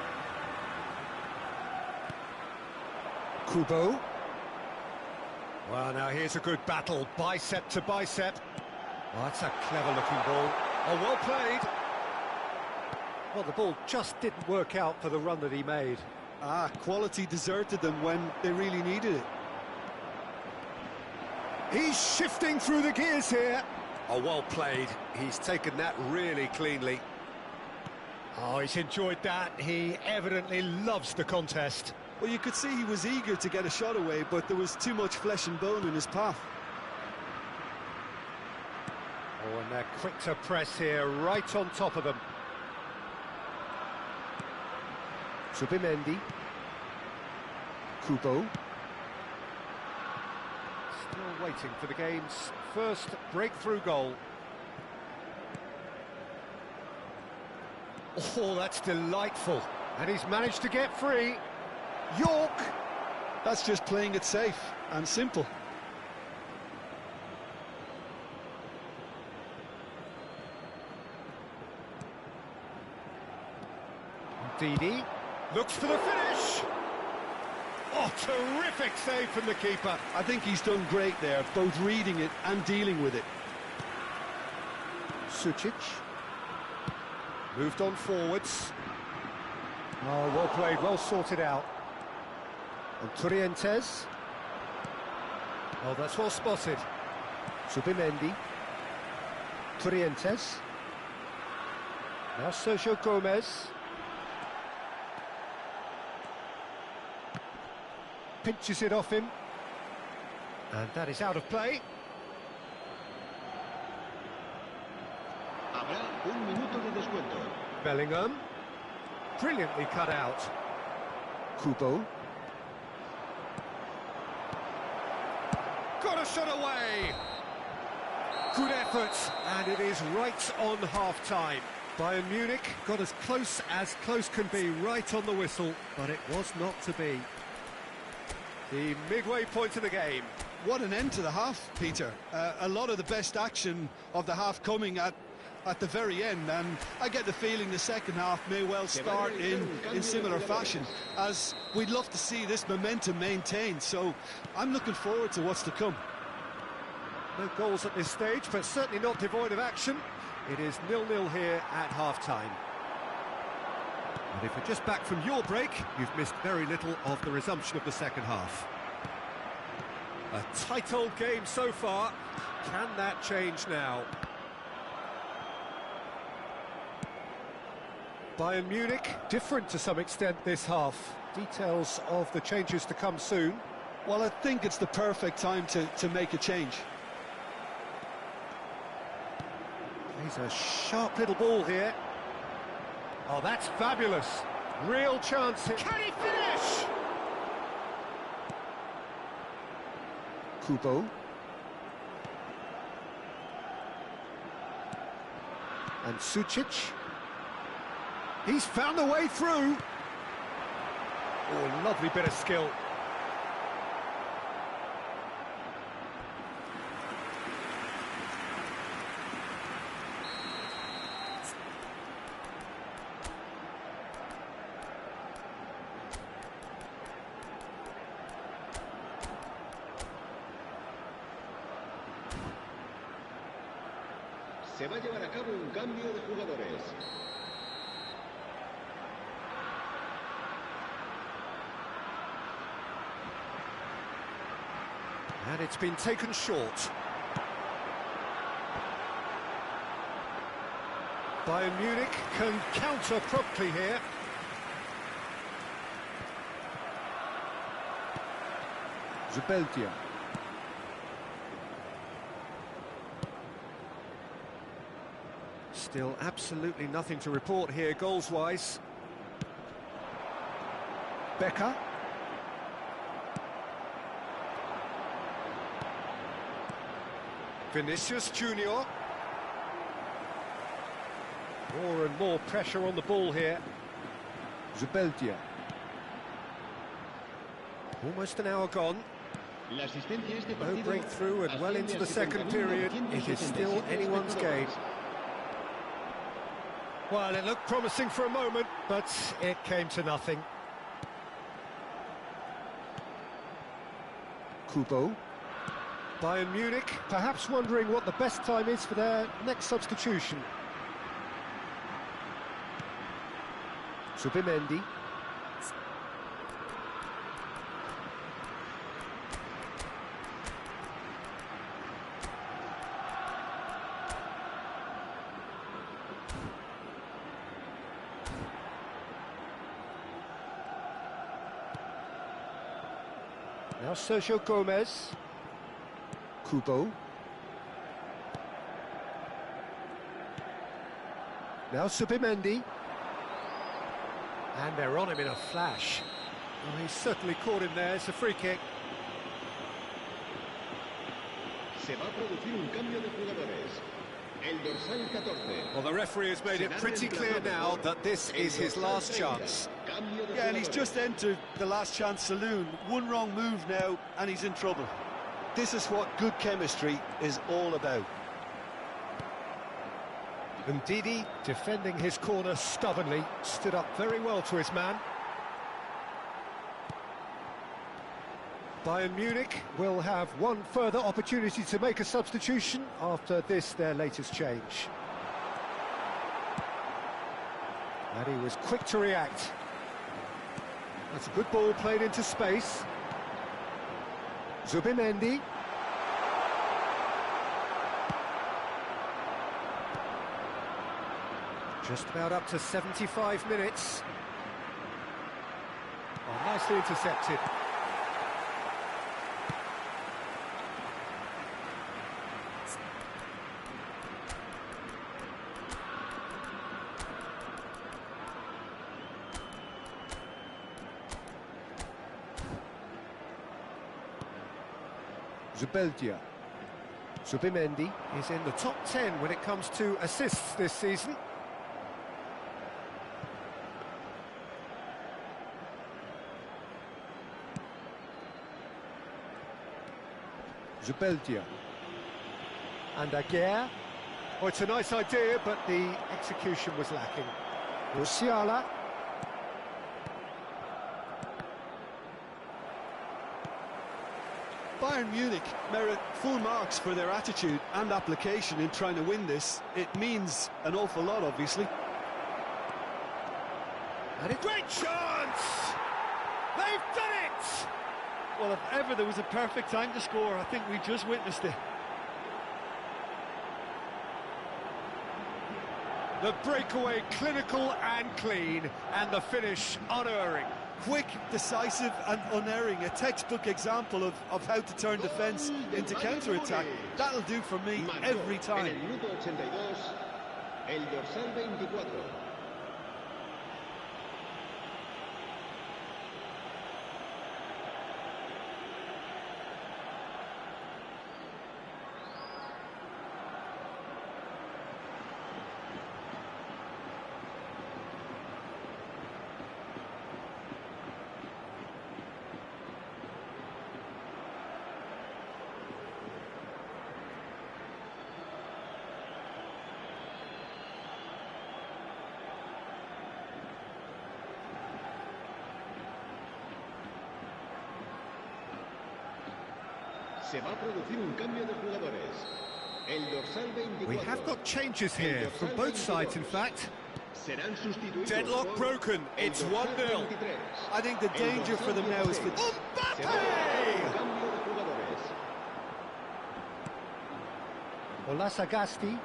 Kubo. Well, now here's a good battle, bicep to bicep. Oh, that's a clever-looking ball. Oh, well played. Well, the ball just didn't work out for the run that he made. Quality deserted them when they really needed it. He's shifting through the gears here. Oh, well played. He's taken that really cleanly. Oh, he's enjoyed that. He evidently loves the contest. Well, you could see he was eager to get a shot away, but there was too much flesh and bone in his path. Oh, and they're quick to press here, right on top of them. Subimendi. Kubo. Still waiting for the game's first breakthrough goal. Oh, that's delightful. And he's managed to get free. York! That's just playing it safe and simple. Didi looks for the finish. Oh, terrific save from the keeper. I think he's done great there, both reading it and dealing with it. Sucic. Moved on forwards. Oh, well played, well sorted out. And Turientes. Oh, that's well spotted. Subimendi. Turientes. Now Sergio Gomez. Pinches it off him. And that is out of play. Habrá un minuto de descuento. Bellingham. Brilliantly cut out. Kubo. Got a shot away. Good effort, and it is right on half-time. Bayern Munich got as close can be, right on the whistle, but it was not to be. The midway point of the game. What an end to the half, Peter. A lot of the best action of the half coming at the very end, and I get the feeling the second half may well start in similar fashion, as we'd love to see this momentum maintained, so I'm looking forward to what's to come. No goals at this stage, but certainly not devoid of action. It is 0-0 here at half-time. And if you're just back from your break, you've missed very little of the resumption of the second half. A tight old game so far. Can that change now? Bayern Munich, different to some extent this half. Details of the changes to come soon. Well, I think it's the perfect time to make a change. He's a sharp little ball here. Oh, that's fabulous. Real chance here. Can he finish? Kubo. And Sucic. He's found a way through. Oh, lovely bit of skill. Se va a llevar a cabo un cambio de jugadores. And it's been taken short. Bayern Munich can counter promptly here. Zubeldia. Still absolutely nothing to report here goals-wise. Becker. Vinicius Junior. More and more pressure on the ball here. Zubeldia. Almost an hour gone. No breakthrough and well into the second period. It is still anyone's game. Well, it looked promising for a moment, but it came to nothing. Kubo. Bayern Munich perhaps wondering what the best time is for their next substitution. Zubimendi. Now Sergio Gomez. Kubo. Now Zubimendi. And they're on him in a flash. Well, he's certainly caught him there. It's a free kick. Se va a producir un cambio de jugadores. El dorsal 14. Well, the referee has made it pretty clear now that this is his last chance. Yeah, and he's just entered the last chance saloon. One wrong move now, and he's in trouble. This is what good chemistry is all about. And Didi, defending his corner stubbornly, stood up very well to his man. Bayern Munich will have one further opportunity to make a substitution after this, their latest change. And he was quick to react. That's a good ball played into space. Zubimendi. Just about up to 75 minutes. Oh, nicely intercepted. Zubeldia. Zubimendi is in the top 10 when it comes to assists this season. Zubeldia. And Aguirre. Oh, it's a nice idea, but the execution was lacking. Musiala. Bayern Munich merit full marks for their attitude and application in trying to win this. It means an awful lot, obviously. And a great chance! They've done it! Well, if ever there was a perfect time to score, I think we just witnessed it. The breakaway clinical and clean, and the finish unerring. Quick, decisive and unerring, a textbook example of how to turn defence into counter-attack. That'll do for me every time. En el minuto 82, el dorsal 24. Se va a producir un cambio de jugadores. El dorsal 24. We have got changes here from both sides, in fact. Serán sustituidos. Deadlock por broken. It's el dorsal 1-0. 23. I think the danger for them now is for... Se va a producir un cambio de jugadores. Olasagasti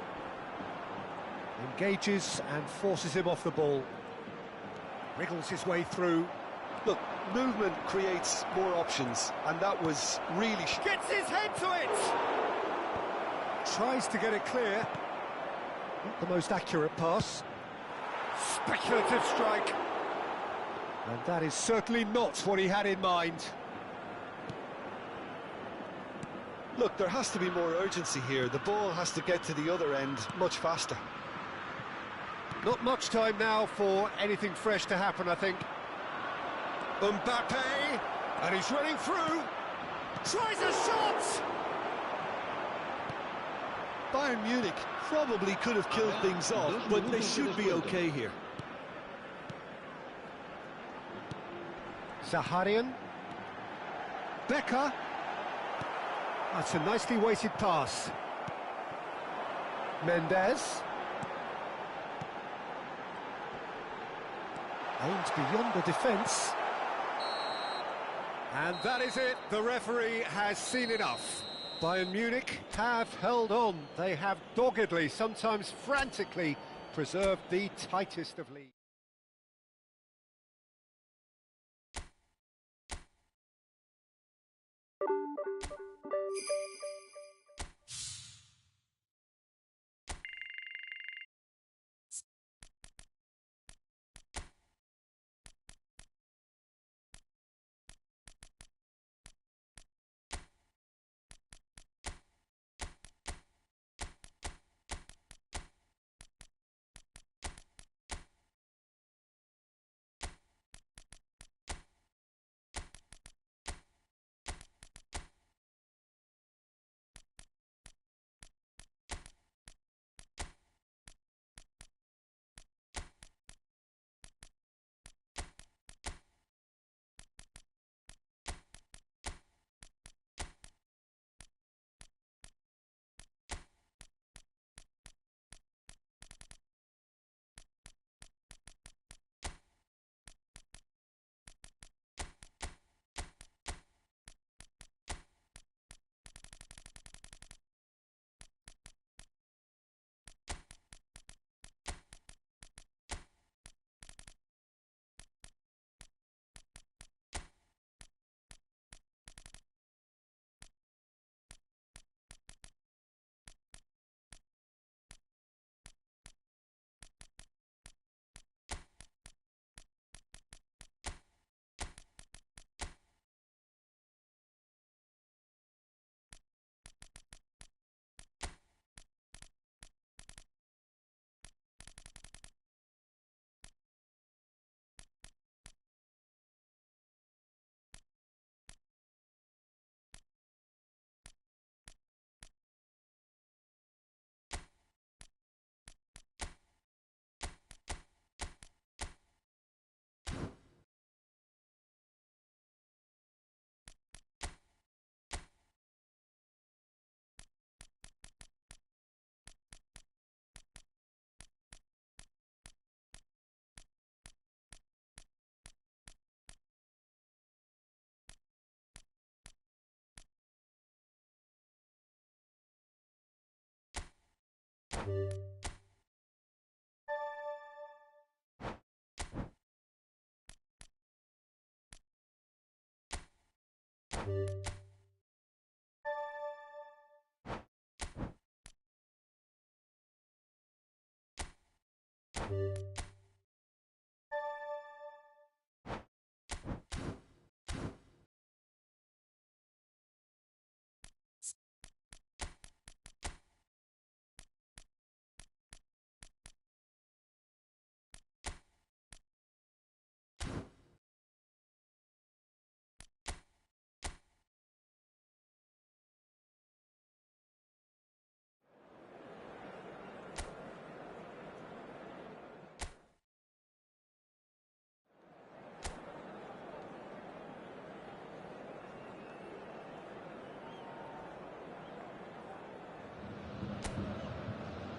engages and forces him off the ball. Wriggles his way through. Look, movement creates more options, and that was really... Gets his head to it! Tries to get it clear. Not the most accurate pass. Speculative strike. And that is certainly not what he had in mind. Look, there has to be more urgency here. The ball has to get to the other end much faster. Not much time now for anything fresh to happen, I think. Mbappe, and he's running through. Tries a shot! Bayern Munich probably could have killed things off, but they should be okay here. Zaharian. Becker. That's a nicely weighted pass. Mendes. Aimed beyond the defence. And that is it. The referee has seen enough. Bayern Munich have held on. They have doggedly, sometimes frantically, preserved the tightest of leads.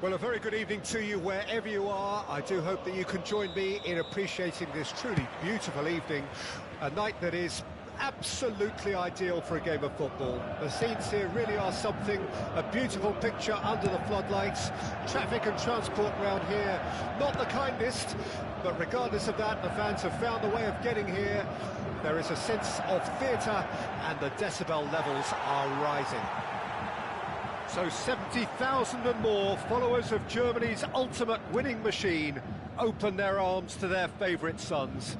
Well, a very good evening to you wherever you are. I do hope that you can join me in appreciating this truly beautiful evening, a night that is absolutely ideal for a game of football. The scenes here really are something, a beautiful picture under the floodlights. Traffic and transport around here, not the kindest, but regardless of that, the fans have found a way of getting here. There is a sense of theatre and the decibel levels are rising. So 70,000 and more followers of Germany's ultimate winning machine open their arms to their favourite sons.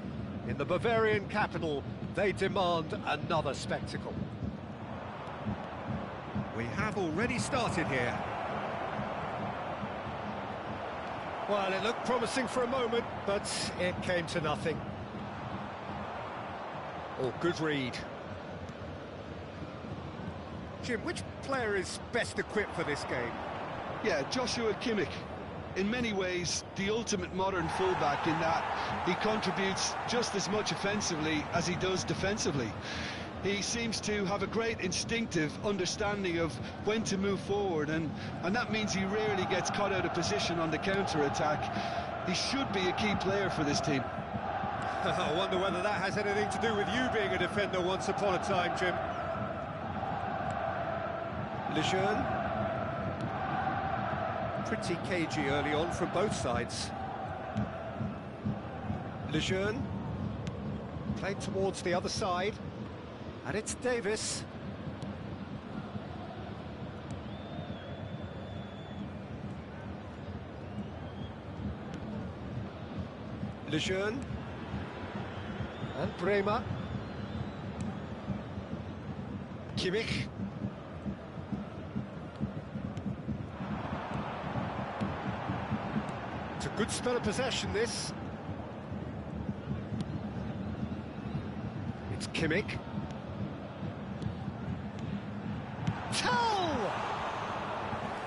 In the Bavarian capital, they demand another spectacle. We have already started here. Well, it looked promising for a moment, but it came to nothing. Oh, good read. Jim, which player is best equipped for this game? Yeah, Joshua Kimmich. In many ways, the ultimate modern fullback in that he contributes just as much offensively as he does defensively. He seems to have a great instinctive understanding of when to move forward, and that means he rarely gets caught out of position on the counter-attack. He should be a key player for this team. I wonder whether that has anything to do with you being a defender once upon a time, Jim. Lejeune. Pretty cagey early on from both sides. Lejeune. Played towards the other side. And it's Davis. Lejeune. And Bremer. Kimmich. It's a good spell of possession, this. It's Kimmich.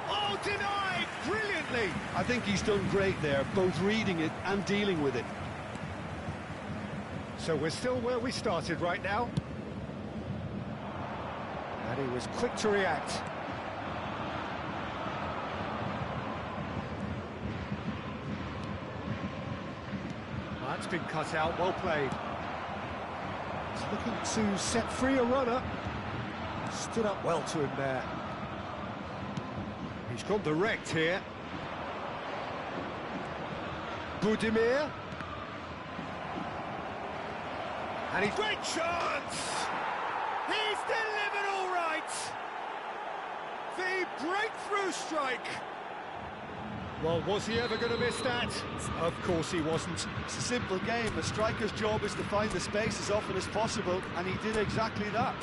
Oh, denied brilliantly. I think he's done great there, both reading it and dealing with it. So we're still where we started right now. And he was quick to react. That's been cut out, well played. He's looking to set free a runner. Stood up well to him there. He's gone direct here. Budimir. And he's great chance! He's delivered all right! The breakthrough strike! Well, was he ever going to miss that? Of course he wasn't. It's a simple game. A striker's job is to find the space as often as possible, and he did exactly that.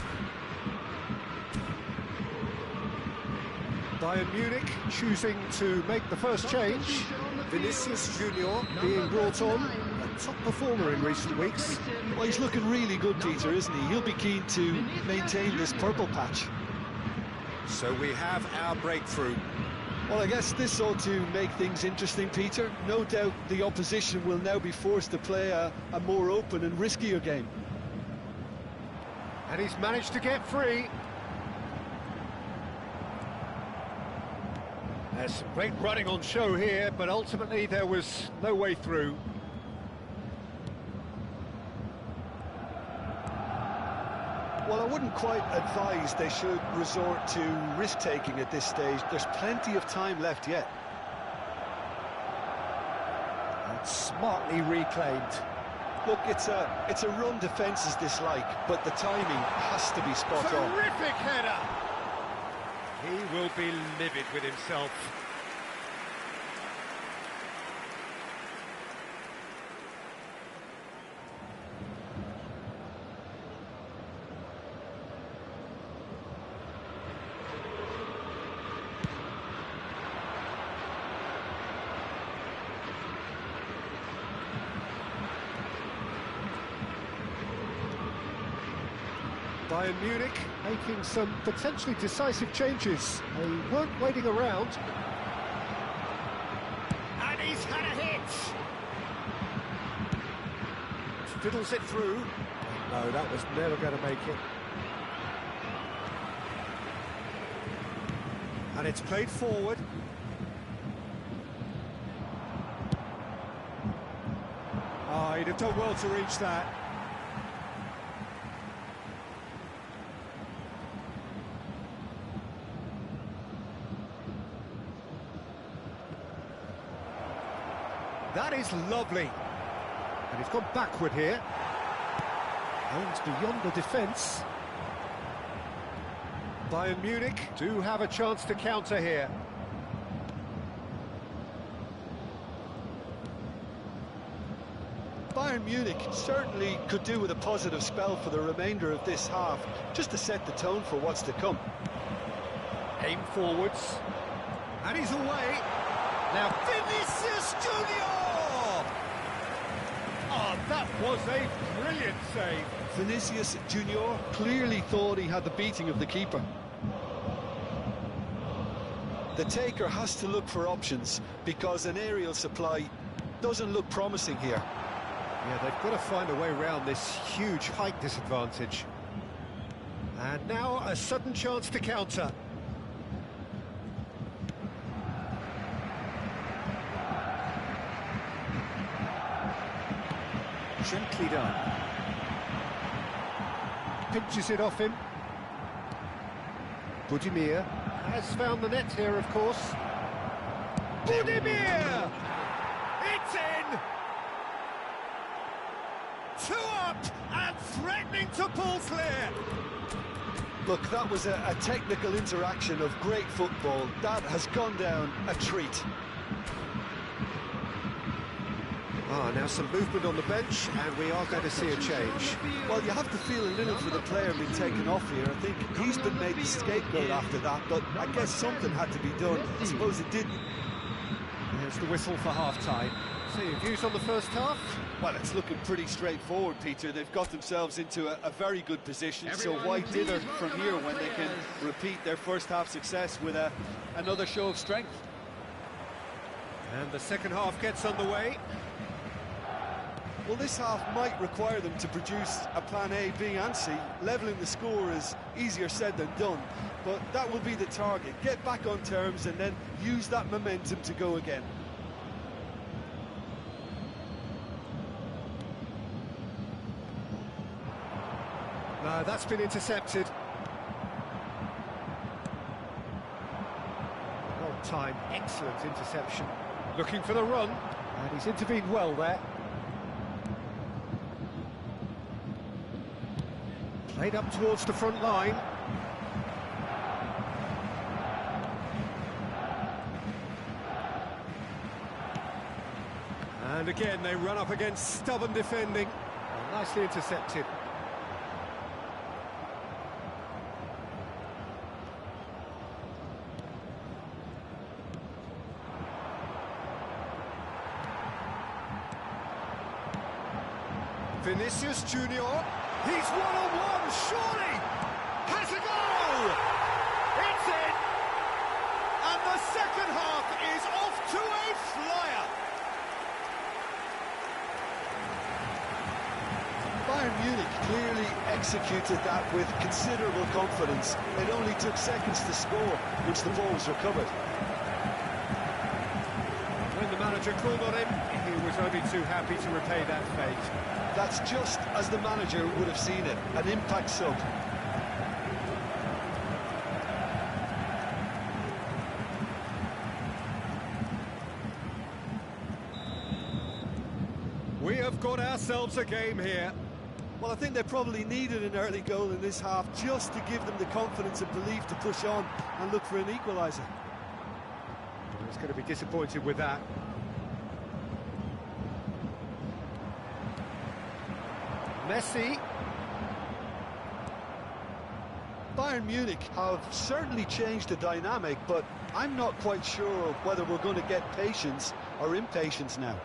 Bayern Munich choosing to make the first change. Vinicius Junior being brought on, a top performer in recent weeks. Well, he's looking really good, Peter, isn't he? He'll be keen to maintain this purple patch. So we have our breakthrough. Well, I guess this ought to make things interesting, Peter. No doubt the opposition will now be forced to play a more open and riskier game. And he's managed to get free. There's some great running on show here, but ultimately there was no way through. Well, I wouldn't quite advise they should resort to risk-taking at this stage. There's plenty of time left yet. And smartly reclaimed. Look, it's a run defences dislike, but the timing has to be spot on. Terrific header! He will be livid with himself. Bayern Munich making some potentially decisive changes. They weren't waiting around. And he's had a hit! Fiddles it through. No, that was never going to make it. And it's played forward. Ah, he'd have done well to reach that. That is lovely. And he's gone backward here. Aims beyond the defence. Bayern Munich do have a chance to counter here. Bayern Munich certainly could do with a positive spell for the remainder of this half, just to set the tone for what's to come. Aim forwards. And he's away. Now Vinicius Junior! Oh, that was a brilliant save. Vinicius Junior clearly thought he had the beating of the keeper. The taker has to look for options, because an aerial supply doesn't look promising here. Yeah, they've got to find a way around this huge height disadvantage. And now a sudden chance to counter. Gently done. Pinches it off him. Budimir has found the net here, of course. Budimir! It's in! 2 up and threatening to pull clear. Look, that was a technical interaction of great football. That has gone down a treat. Now some movement on the bench, and we are going to see a change. Well, you have to feel a little for the player being taken off here. I think he's been made the scapegoat after that, but I guess something had to be done. I suppose it didn't. Here's the whistle for half-time. So your views on the first half? Well, it's looking pretty straightforward, Peter. They've got themselves into a very good position, so why dither from here when they can repeat their first half success with another show of strength? And the second half gets underway. Well, this half might require them to produce a plan A, B and C. Levelling the score is easier said than done, but that will be the target. Get back on terms and then use that momentum to go again. No, that's been intercepted. Well timed, excellent interception. Looking for the run, and he's intervened well there. Played up towards the front line. And again, they run up against stubborn defending. Well, nicely intercepted. Vinicius Junior. He's one-on-one, surely! Has a goal! It's in! And the second half is off to a flyer! Bayern Munich clearly executed that with considerable confidence. It only took seconds to score once the ball was recovered. When the manager called on him, he was only too happy to repay that fate. That's just as the manager would have seen it, an impact sub. We have got ourselves a game here. Well, I think they probably needed an early goal in this half just to give them the confidence and belief to push on and look for an equaliser. He's going to be disappointed with that. Messi. Bayern Munich have certainly changed the dynamic, but I'm not quite sure whether we're going to get patience or impatience now.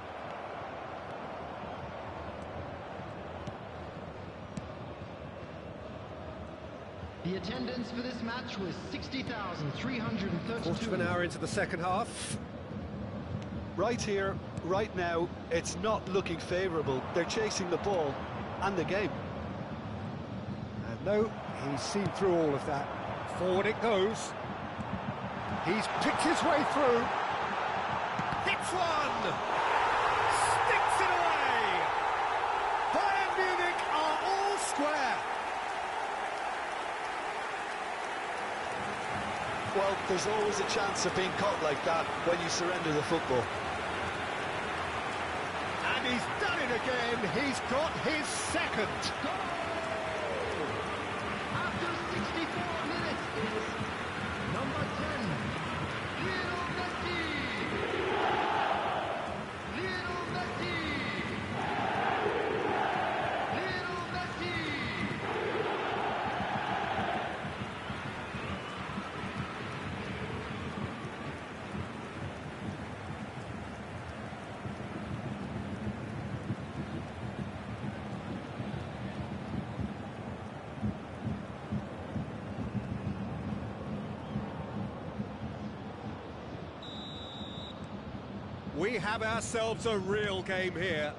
The attendance for this match was 60,332. Quarter of an hour into the second half. Right here, right now, it's not looking favourable. They're chasing the ball and the game. And no, he's seen through all of that. Forward it goes. He's picked his way through. Hits one! Sticks it away! Bayern Munich are all square. Well, there's always a chance of being caught like that when you surrender the football. And he's done it again. He's got his second. After 64 minutes, it's number 10, Lionel Messi. Lionel Messi. Lionel Messi. We have ourselves a real game here.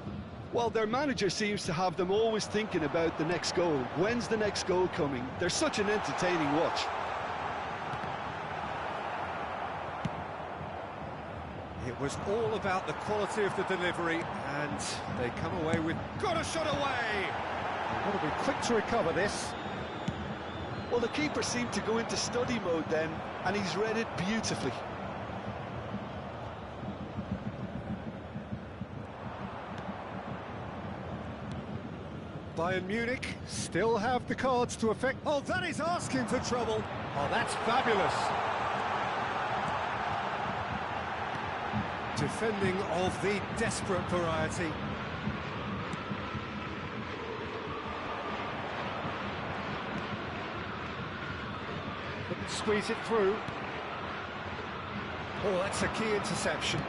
Well, their manager seems to have them always thinking about the next goal. When's the next goal coming? They're such an entertaining watch. It was all about the quality of the delivery, and they come away with... Got a shot away! They've got to be quick to recover this. Well, the keeper seemed to go into study mode then, and he's read it beautifully. Bayern Munich still have the cards to affect... Oh, that is asking for trouble. Oh, that's fabulous. Defending of the desperate variety. Couldn't squeeze it through. Oh, that's a key interception.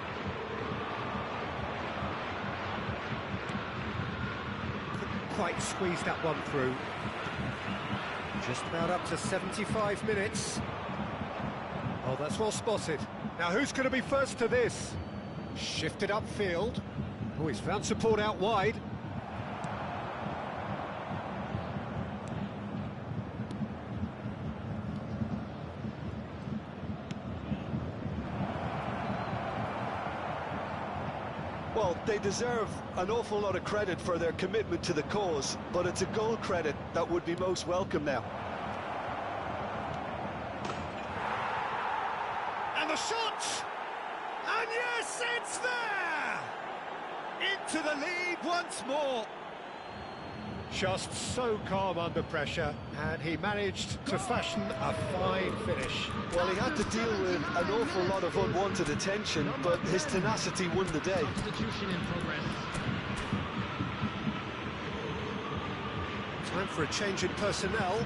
Couldn't quite squeeze that one through. Just about up to 75 minutes. Oh, that's well spotted. Now, who's going to be first to this? Shifted upfield. Oh, he's found support out wide. Well, they deserve an awful lot of credit for their commitment to the cause, but it's a goal credit that would be most welcome now. And the shot! And yes, it's there! Into the lead once more. Just so calm under pressure, and he managed to fashion a fine finish. Well, he had to deal with an awful lot of unwanted attention, but his tenacity won the day. Substitution in progress. Time for a change in personnel.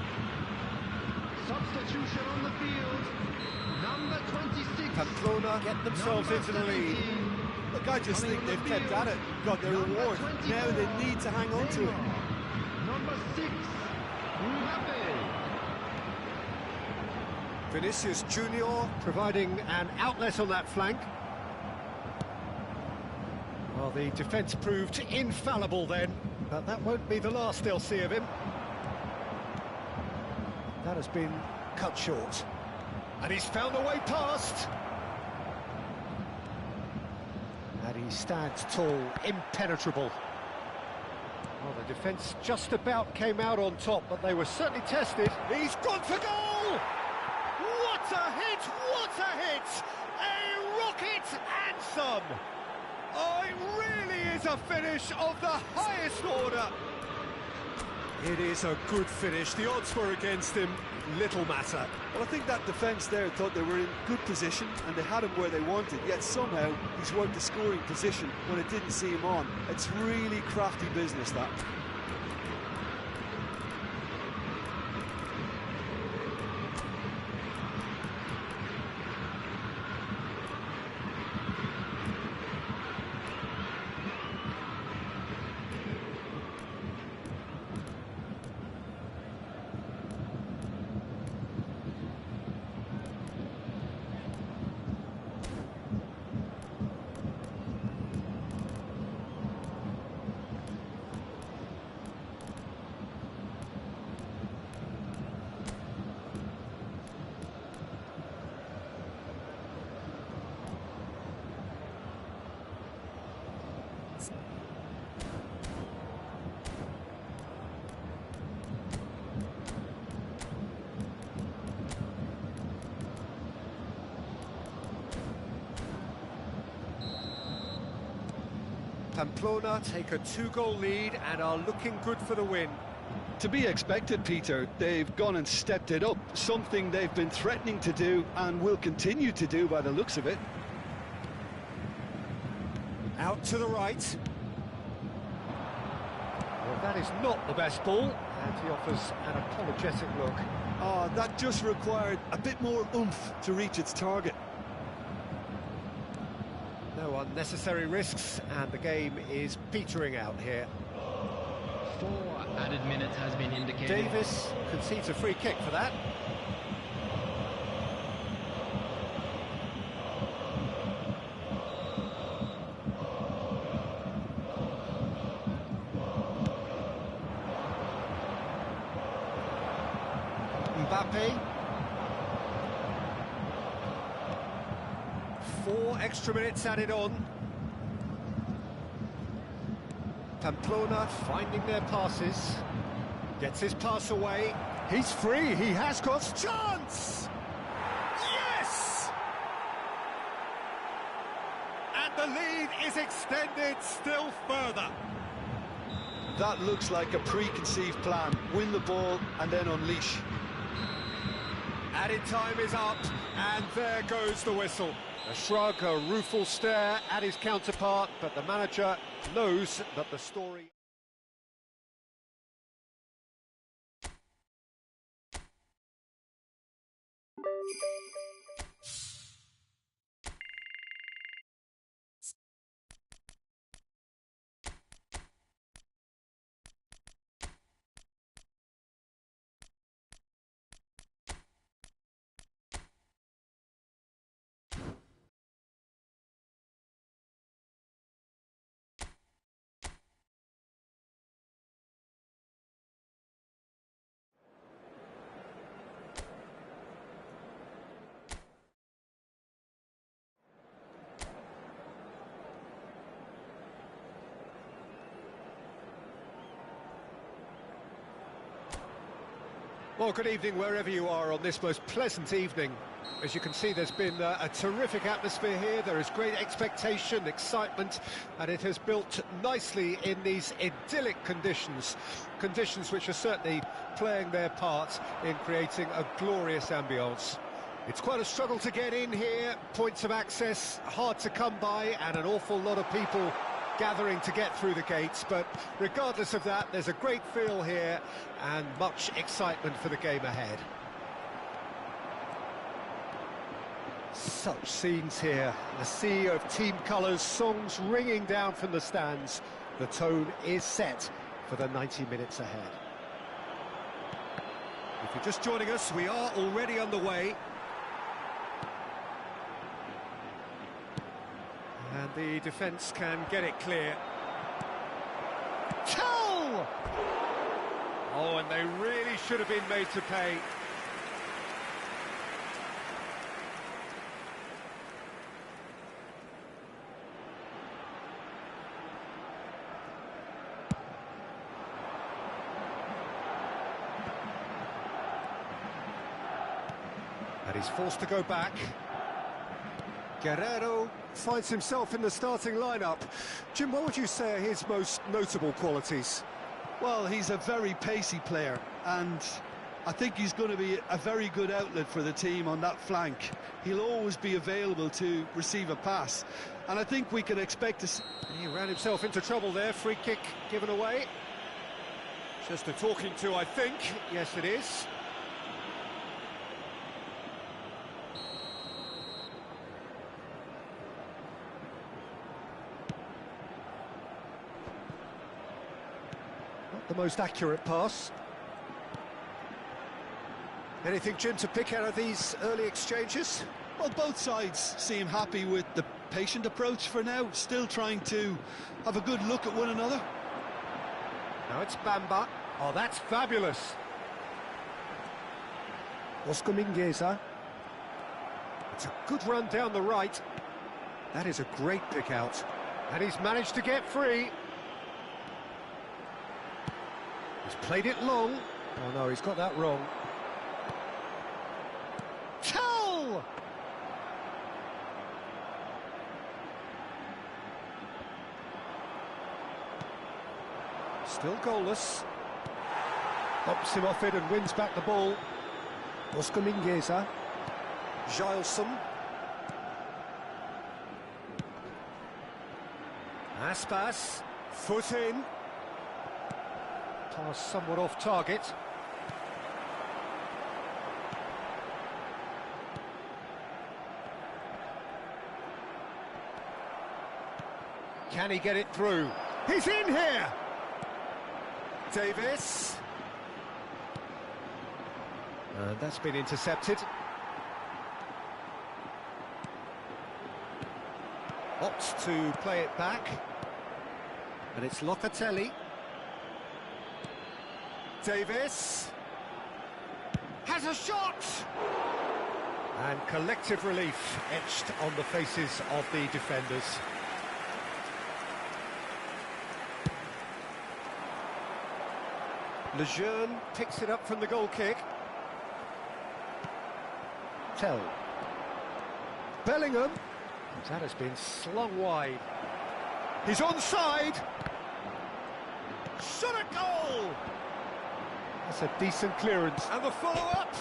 Substitution on the field. Number 26. Pamplona get themselves into the lead. Look, I just think they've kept at it, got their reward. Now they need to hang on to it. Number 6. Mbappe. Vinicius Junior providing an outlet on that flank. Well, the defence proved infallible then, but that won't be the last they'll see of him. That has been cut short. And he's found a way past. And he stands tall, impenetrable. Well, the defence just about came out on top, but they were certainly tested. He's gone for goal! What a hit! What a hit! A rocket and some! Oh, it really is a finish of the highest order. It is a good finish. The odds were against him. Little matter. Well, I think that defence there thought they were in good position and they had him where they wanted, yet somehow he's worked the scoring position when it didn't see him on. It's really crafty business, that. Pamplona take a 2-goal lead and are looking good for the win. To be expected, Peter. They've gone and stepped it up, something they've been threatening to do and will continue to do by the looks of it. Out to the right. Well, that is not the best ball, and he offers an apologetic look. Oh, that just required a bit more oomph to reach its target. No unnecessary risks, and the game is petering out here. 4 added minutes has been indicated. Davis concedes a free kick for that. Mbappe. 4 extra minutes added on. Pamplona finding their passes. Gets his pass away. He's free, he has got chance! Yes! And the lead is extended still further. That looks like a preconceived plan. Win the ball and then unleash. Added time is up, and there goes the whistle. A shrug, a rueful stare at his counterpart, but the manager knows that the story... Well, good evening wherever you are on this most pleasant evening. As you can see, there's been a terrific atmosphere here. There is great expectation, excitement, and it has built nicely in these idyllic conditions. Conditions which are certainly playing their part in creating a glorious ambience. It's quite a struggle to get in here, points of access hard to come by, and an awful lot of people gathering to get through the gates, but regardless of that, there's a great feel here and much excitement for the game ahead. Such scenes here, a sea of team colours, songs ringing down from the stands. The tone is set for the 90 minutes ahead. If you're just joining us, we are already underway. And the defence can get it clear. Tell! Oh, and they really should have been made to pay. And he's forced to go back. Guerrero finds himself in the starting lineup. Jim, what would you say are his most notable qualities? Well, he's a very pacey player, and I think he's going to be a very good outlet for the team on that flank. He'll always be available to receive a pass, and I think we can expect to... He ran himself into trouble there, free kick given away. Just a talking to, I think. Yes, it is. The most accurate pass. Anything, Jim, to pick out of these early exchanges? Well, both sides seem happy with the patient approach for now, still trying to have a good look at one another. Now it's Bamba. Oh, that's fabulous. Oscar Mingueza. It's a good run down the right. That is a great pick out. And he's managed to get free. He's played it long. Oh no, he's got that wrong. Tell! Still goalless. Bumps him off it and wins back the ball. Oscar Mingueza. Gilson. Aspas. Foot in. Pass somewhat off target. Can he get it through? He's in here! Davis. And that's been intercepted. Opts to play it back. And it's Locatelli. Davis. has a shot! And collective relief etched on the faces of the defenders. Lejeune picks it up from the goal kick. Tell. Bellingham. That has been slung wide. He's onside. Shot a goal! That's a decent clearance. And the follow-up.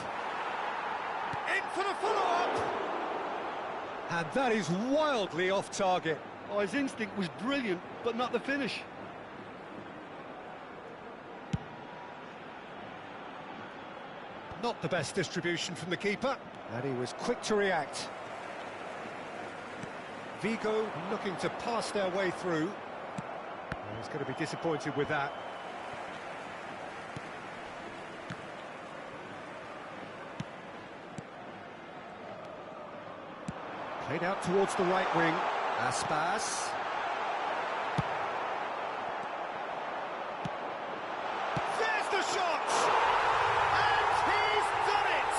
In for the follow-up. And that is wildly off target. Oh, his instinct was brilliant, but not the finish. Not the best distribution from the keeper. And he was quick to react. Vigo looking to pass their way through. He's going to be disappointed with that. Played out towards the right wing. Aspas. There's the shot! And he's done it!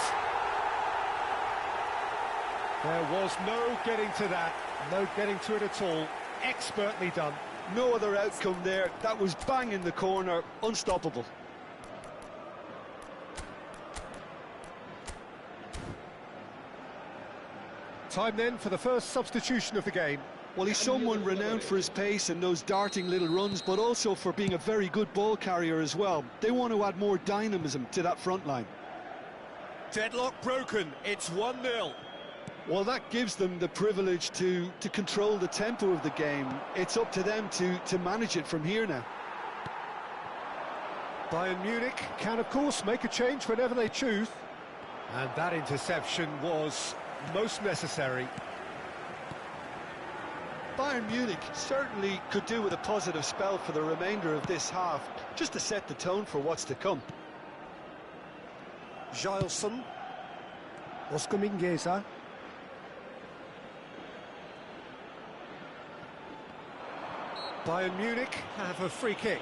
There was no getting to that. No getting to it at all. Expertly done. No other outcome there. That was bang in the corner. Unstoppable. Time then for the first substitution of the game. Well, he's someone renowned for his pace and those darting little runs, but also for being a very good ball carrier as well. They want to add more dynamism to that front line. Deadlock broken. It's 1-0. Well, that gives them the privilege to control the tempo of the game. It's up to them to manage it from here now. Bayern Munich can, of course, make a change whenever they choose. And that interception was most necessary. Bayern Munich certainly could do with a positive spell for the remainder of this half, just to set the tone for what's to come. Gielson. Oscar Mingueza. Bayern Munich have a free kick.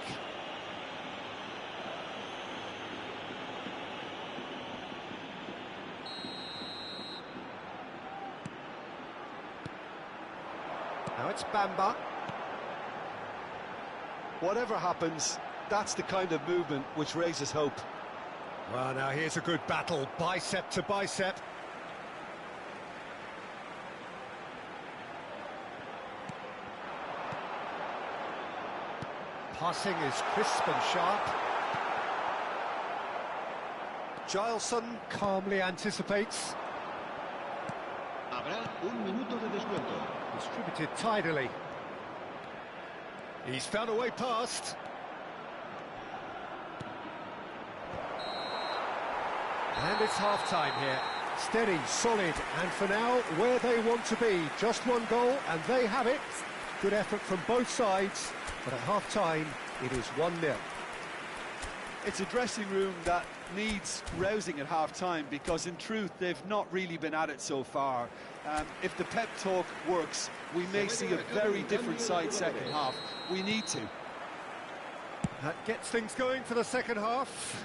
Now it's Bamba. Whatever happens, that's the kind of movement which raises hope. Well, now here's a good battle, bicep to bicep. Passing is crisp and sharp. Gielson calmly anticipates. Habrá un minuto de descuento. Distributed tidily. He's found a way past. And it's half-time here. Steady, solid, and for now, where they want to be. Just one goal, and they have it. Good effort from both sides, but at half-time, it is 1-0. It's a dressing room that needs rousing at half-time, because in truth, they've not really been at it so far. If the pep talk works, we may see a very different side second half. We need to. That gets things going for the second half.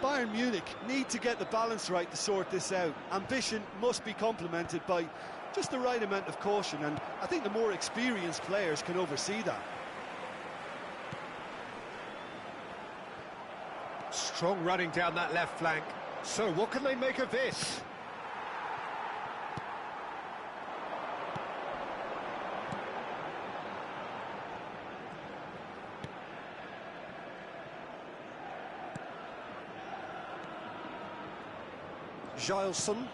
Bayern Munich need to get the balance right to sort this out. Ambition must be complemented by just the right amount of caution, and I think the more experienced players can oversee that. Strong running down that left flank. So what can they make of this? Gielson.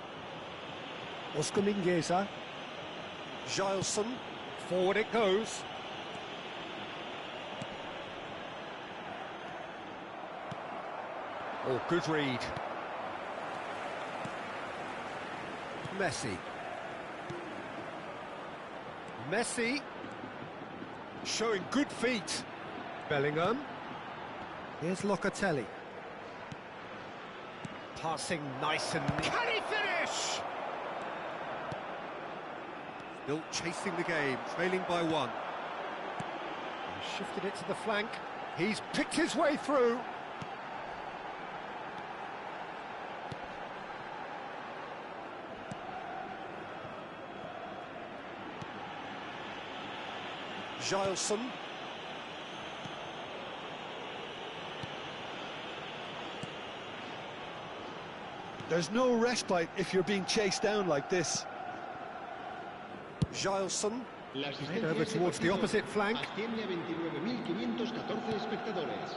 Oscar Mingueza. Gielson. Forward it goes. Oh, good read. Messi. Messi. Showing good feet. Bellingham. Here's Locatelli. Passing nice and... Can he finish? Still chasing the game, trailing by one. He shifted it to the flank. He's picked his way through. Gileson. There's no respite if you're being chased down like this. Gileson. La Made asistencia over este towards the partido opposite flank. asciende a 29.514 espectadores.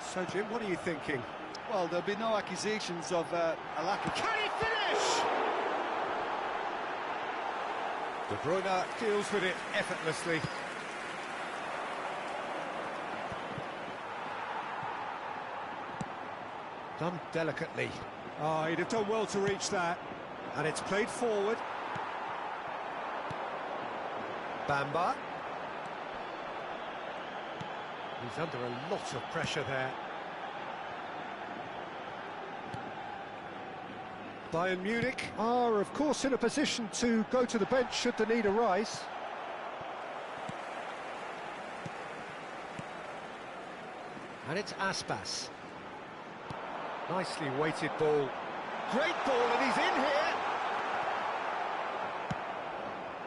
So, Jim, what are you thinking? Well, there'll be no accusations of a lack of... Can he finish? De Bruyne deals with it effortlessly. Done delicately. Oh, he'd have done well to reach that. And it's played forward. Bamba. He's under a lot of pressure there. Bayern Munich are, of course, in a position to go to the bench should the need arise. And it's Aspas. Nicely weighted ball. Great ball, and he's in here!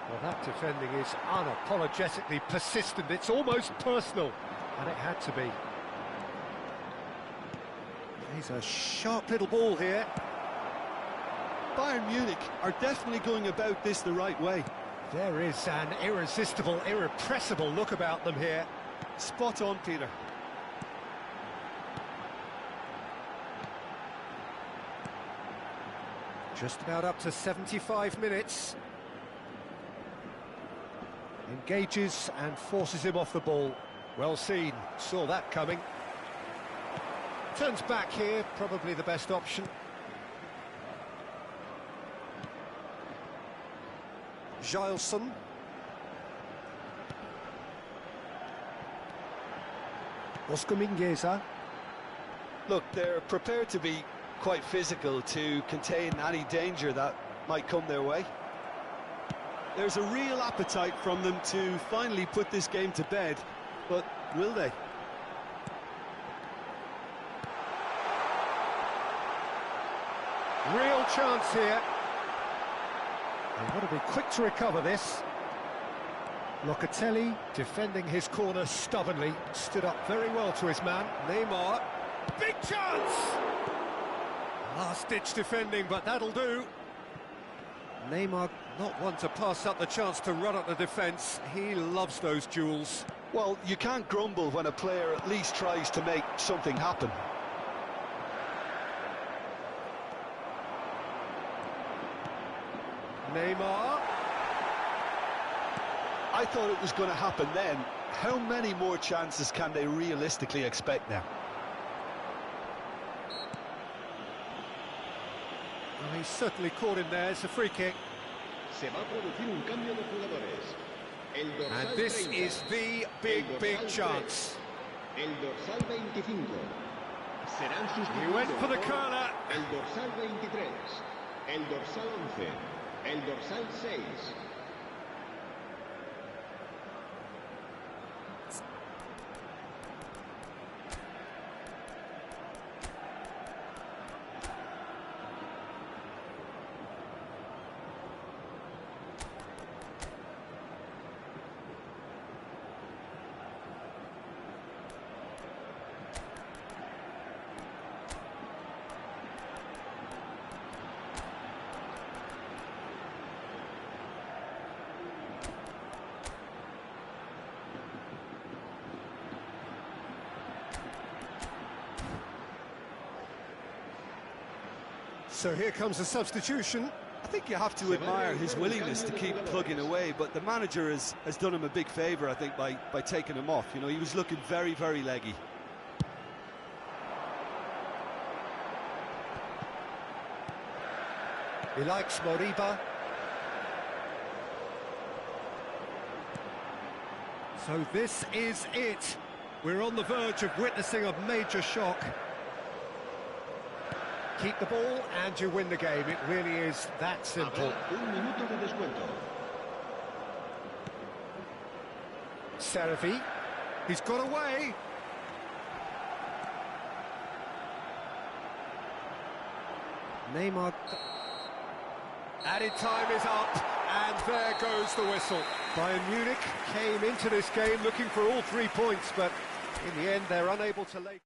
Well, that defending is unapologetically persistent. It's almost personal, and it had to be. He's a sharp little ball here. Bayern Munich are definitely going about this the right way. There is an irresistible, irrepressible look about them here. Spot on, Peter. Just about up to 75 minutes. Engages and forces him off the ball. Well seen, saw that coming. Turns back here, probably the best option. Gileson. Oscar Mingueza. Look, they're prepared to be quite physical to contain any danger that might come their way. There's a real appetite from them to finally put this game to bed, but will they? Real chance here. They've got to be quick to recover this. Locatelli defending his corner stubbornly, stood up very well to his man. Neymar, big chance! Last-ditch defending, but that'll do. Neymar not one to pass up the chance to run at the defence. He loves those duels. Well, you can't grumble when a player at least tries to make something happen. Neymar. I thought it was going to happen then. How many more chances can they realistically expect now? Well, he's certainly caught him there. It's a free kick. Se va a producir un cambio de jugadores. El dorsal And this 30, is the big, el big dorsal chance. 3, el dorsal 25. Serán sustituidos He went for the por corner. el dorsal 23, el dorsal 11, el dorsal 6. So here comes a substitution. I think you have to admire his willingness to keep plugging away, but the manager has done him a big favour, I think, by taking him off. You know, he was looking very, very leggy. He likes Moriba. So this is it. We're on the verge of witnessing a major shock. Keep the ball and you win the game. It really is that simple. Un minuto de descuento. Serafi, he's got away. Neymar. Added time is up. And there goes the whistle. Bayern Munich came into this game looking for all 3 points, but in the end they're unable to lay...